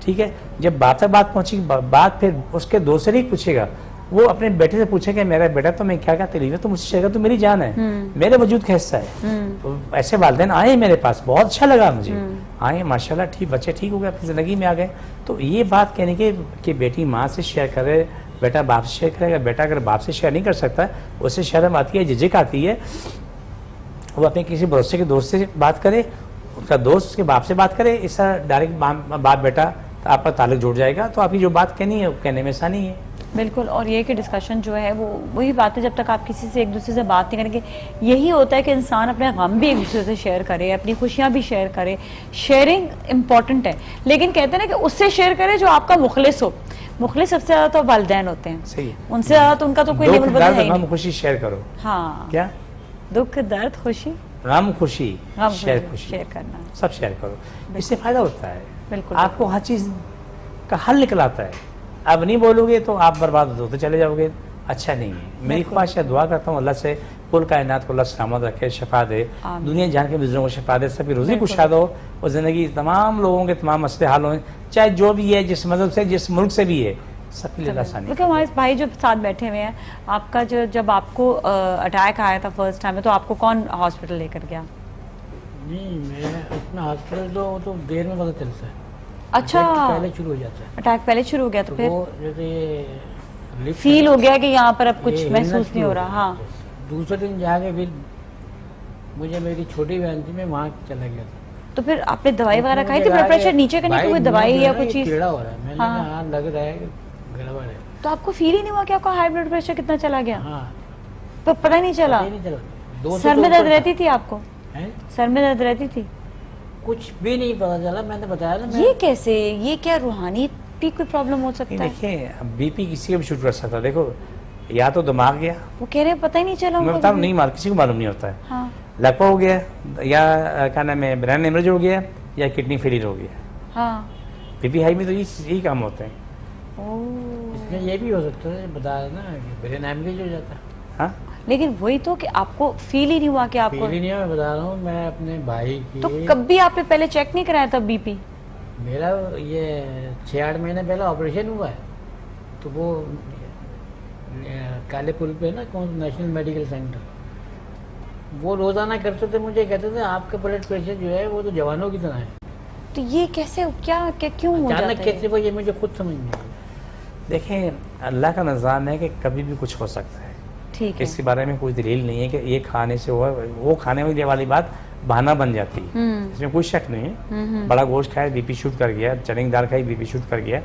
ठीक है, जब बात तक बात पहुंची, बात फिर उसके दोस्त से नहीं पूछेगा, वो अपने बेटे से पूछेगा मेरा बेटा तो मैं क्या क्या तकलीफ है, तो मुझसे शेयर कर, तो मेरी जान है, मेरे वजूद का हिस्सा है। तो ऐसे वालिदैन आए मेरे पास, बहुत अच्छा लगा मुझे, आए माशाल्लाह, ठीक बच्चे ठीक हो गए, अपनी ज़िंदगी में आ गए। तो ये बात कहने के कि बेटी माँ से शेयर करे, बेटा बाप से शेयर करेगा, बेटा अगर बाप से शेयर नहीं कर सकता, उससे शर्म आती है, झिझक आती है, वो अपने किसी भरोसे के दोस्त से बात करे, उसका दोस्त उसके बाप से बात करे, इस तरह डायरेक्ट बाप बेटा तो आपका ताल्लुक जुड़ जाएगा। तो आपकी जो बात कहनी है वो कहने में आसानी है। बिल्कुल। और ये कि डिस्कशन जो है वो वही बात है, जब तक आप किसी से एक दूसरे से बात नहीं करेंगे, यही होता है कि इंसान अपने गम भी एक दूसरे से शेयर करे, अपनी खुशियां भी शेयर करे। शेयरिंग इम्पॉर्टेंट है, लेकिन कहते हैं ना कि उससे शेयर करे जो आपका मुखलिस हो। मुखलिस सबसे ज्यादा तो वालिदैन होते हैं, सही है, उनसे ज्यादा तो उनका तो कोई लेवल बदल है ही नहीं। खुशी शेयर करो। हाँ, क्या दुख दर्द खुशी, गम खुशी गम शेयर, खुशी खुशी शेयर करना, सब शेयर करो, इससे फायदा होता है। बिल्कुल। आपको हर चीज का हल निकल आता है। अब नहीं बोलोगे तो आप बर्बाद होते चले जाओगे, अच्छा नहीं है। मेरी ख्वाहिश है, दुआ करता हूँ अल्लाह से कुल कायनात को अल्लाह सलामत रखे, शफा दे, दुनिया जहाँ के बुजुर्गों को शफा दे, सबकी रोजी कुशाद हो और ज़िंदगी तमाम लोगों के तमाम मसले हल हों, चाहे जो भी है, जिस मजहब से, जिस मुल्क से भी है, सबके लिए आसानी। क्योंकि हमारे भाई जो साथ बैठे हुए हैं, आपका जो जब आपको अटैक आया था फर्स्ट टाइम में, तो आपको कौन हॉस्पिटल लेकर गया? नहीं, मैं उसमें हॉस्पिटल तो देर में पता चलता है। अच्छा, पहले शुरू हो जाता है। अटैक पहले शुरू हो गया, तो फिर वो जैसे ये फील हो गया कि यहाँ पर अब कुछ ये महसूस हिलना नहीं हो शुरू रहा। हाँ, दूसरे दिन जाके फिर मुझे मेरी छोटी बहन थी, मैं वहाँ चला गया था। तो फिर आपने दवाई वगैरह खाई थी मुझे ब्लड लगा प्रेशर कि नीचे करने की भाई कोई मुझे दवाई जो या है ना कुछ ये चीज? कीड़ा हो रहा है। मैंने हाँ। कहा हाँ, लग रहा है कि गड़बड़ है। तो आपको फील ही नहीं हुआ कि आपका हाई ब्लड प्रेशर कितना चला गया? हाँ, तो पता ही नहीं चला? पता ही नहीं चला। 200 सर तो में दर्द ऊपर रहती थी आपको? था। हैं? सर में दर्द रहती थी? कुछ भी नहीं पता चला। मैंने बताया ना, ये कैसे? ये क्या रूहानी की कोई प्रॉब्लम हो सकता है? देखिए, बीपी किसी का भी शूट कर सकता है। देखो, या तो दिमाग गया, वो कह रहे हैं पता ही नहीं चला मैं उनको बता कभी। नहीं मालूम, किसी को मालूम नहीं होता है। हाँ, लकवा हो गया, या क्या नाम है, ब्रेन हेमरेज हो गया, या किडनी फेलियर हो गया। हाँ। बीपी हाई में तो यही काम होते हैं। ओह। इसमें ये भी हो सकता है, बताया ना, कि ब्रेन हैमरेज हो जाता है। हाँ, लेकिन वही तो कि आपको फील ही नहीं हुआ कि आपको, फील ही नहीं है। मैं बता रहा हूँ, मैं अपने भाई की, तो कभी आपने पहले चेक नहीं कराया था बीपी? मेरा ये 6-8 महीने पहले ऑपरेशन हुआ है। तो वो काले पुल पे ना, कौन नेशनल मेडिकल सेंटर, वो रोजाना करते थे, मुझे कहते थे आपका ब्लड प्रेशर जो है वो तो जवानों की तरह है। तो ये कैसे, क्या क्या क्यों हो जाता अचानक है? कैसे वो, ये मुझे खुद समझ नहीं आई। देखें, अल्लाह का निज़ाम है कि कभी भी कुछ हो सकता है। ठीक है। इसके बारे में कोई दलील नहीं है कि ये खाने से हुआ, वो खाने वाली बात बहाना बन जाती है, इसमें कोई शक नहीं है। बड़ा गोश्त खाए बीपी शूट कर गया, चने की दाल खाई बीपी शूट कर गया,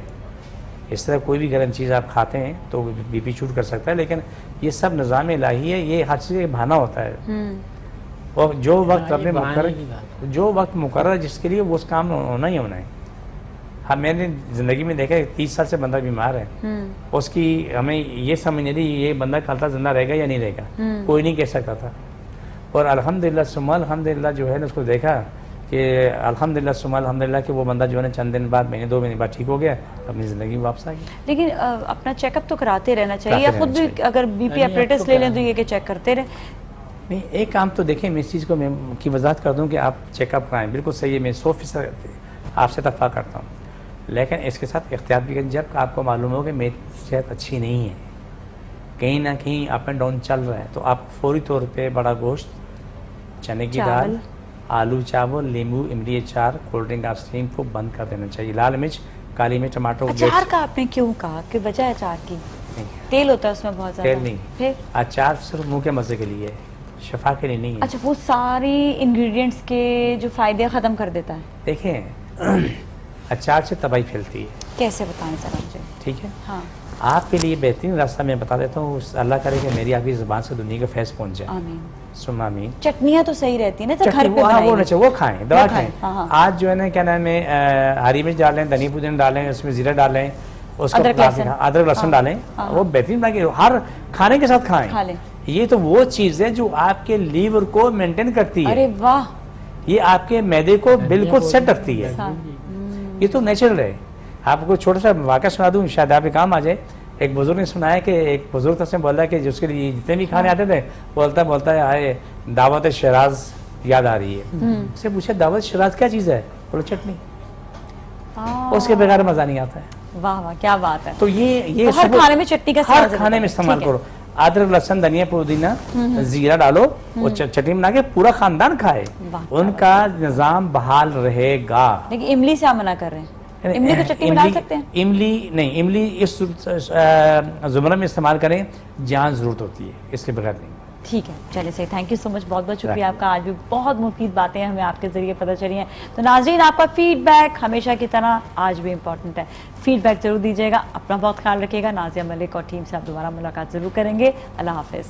इस तरह कोई भी गर्म चीज़ आप खाते हैं तो बीपी शूट कर सकता है। लेकिन ये सब निज़ाम इलाही है, ये हर चीज़ एक बहाना होता है। और जो वक्त ये अपने बहाने की बात मुकर्रर, जो वक्त मुकर्रर जिसके लिए वो उस काम होना ही होना है। हाँ, मैंने ज़िंदगी में देखा है 30 साल से बंदा बीमार है, उसकी हमें ये समझ नहीं थी ये बंदा कल तक जिंदा रहेगा या नहीं रहेगा, कोई नहीं कह सकता था। और अल्हम्दुलिल्लाह सुम्मा अल्हम्दुलिल्लाह जो है ना, उसको देखा कि अल्हम्दुलिल्लाह सुम्मा अल्हम्दुलिल्लाह कि वो बंदा जो है ना चंद दिन बाद, महीने 2 महीने बाद ठीक हो गया, अपनी ज़िंदगी में वापस आ गया। लेकिन अपना चेकअप तो कराते रहना चाहिए, कराते या खुद रहना भी अगर बीपी नहीं, अपरेटस अब तो ले लें तो कराना ये कि चेक करते रहे। नहीं, एक काम तो देखें, मैं इस चीज़ को मैं की वजाहत कर दूं कि आप चेकअप कराएं, बिल्कुल सही है, मैं 100% आपसे इत्तफ़ाक़ करता हूँ। लेकिन इसके साथ एहतियात भी करें। जब आपको मालूम हो कि मेरी सेहत अच्छी नहीं है, कहीं ना कहीं अप एंड डाउन चल रहा है, तो आप फौरी तौर पे बड़ा गोश्त, चने की दाल, आलू चावल, नींबू, इमली अचार, कोल्ड ड्रिंक, आइसक्रीम को बंद कर देना चाहिए। लाल मिर्च, काली मिर्च, टमाटर, अचार का आपने क्यों कहा कि वजह है अचार की? तेल होता है उसमें बहुत ज्यादा। तेल नहीं, फिर अचार सिर्फ मुंह के मजे के लिए है, शफा के लिए नहीं है। अच्छा, वो सारी इंग्रेडिएंट्स के जो फायदे खत्म कर देता है? देखें, अचार से तबाही फैलती है। कैसे बताएं जरा मुझे? ठीक है, हाँ, आपके लिए बेहतरीन रास्ता मैं बता देता हूँ, अल्लाह करे कि मेरी आपकी ज़ुबान से दुनिया का फैज़ पहुँच जाए। आमीन। सुम्मा आमीन। चटनियाँ तो सही रहती है ना, तो चटनी घर पे वो बनाएंगे। नहीं, वो खाएं, दवा वो खाएं। खाएं, हाँ, हाँ। आज जो है ना, क्या नाम है, हरी मिर्च डालें, धनी पुदीना डालें, उसमें जीरा डालें, उसको अदरक लहसुन। अदरक लहसुन डालें, वो बेहतरीन बना के हर खाने के साथ खाएं। खा लें। ये तो वो चीज़ है जो आपके लीवर को मेंटेन करती अरे है, वाह। ये आपके मैदे को बिल्कुल सेट रखती है। हाँ। ये तो नेचुरल है। आपको छोटा सा वाक़या सुना दूं, शायद आपके काम आ जाए। एक बुजुर्ग ने सुनाया कि एक बुजुर्ग था, उसने बोला कि जिसके लिए जितने भी खाने आते थे, बोलता है आए दावत शराज याद आ रही है। उससे पूछा दावत शराज क्या चीज़ है? बोलो चटनी। उसके बगैर मजा नहीं आता है। वाह वाह, क्या बात है। तो ये तो हर सब खाने में चटनी का हर इस्तेमाल खाने में इस्तेमाल ठीक है। करो। अदरक लहसुन धनिया पुदीना जीरा डालो और चटनी बना के पूरा खानदान खाए, वाह, उनका निजाम बहाल रहेगा। लेकिन इमली से आप मना कर रहे हैं, इमली को चटनी में डाल सकते हैं? इमली नहीं, इमली इस जुमरे में इस्तेमाल करें जहाँ जरूरत होती है, इसके बगैर नहीं। ठीक है, चलिए सही, थैंक यू सो मच, बहुत बहुत शुक्रिया आपका। आज भी बहुत मुफीद बातें हमें आपके जरिए पता चली हैं। तो नाज़रीन, आपका फीडबैक हमेशा की तरह आज भी इम्पॉर्टेंट है, फीडबैक जरूर दीजिएगा। अपना बहुत ख्याल रखिएगा। नाज़िया मलिक और टीम से आप दोबारा मुलाकात जरूर करेंगे। अल्लाह हाफिज़।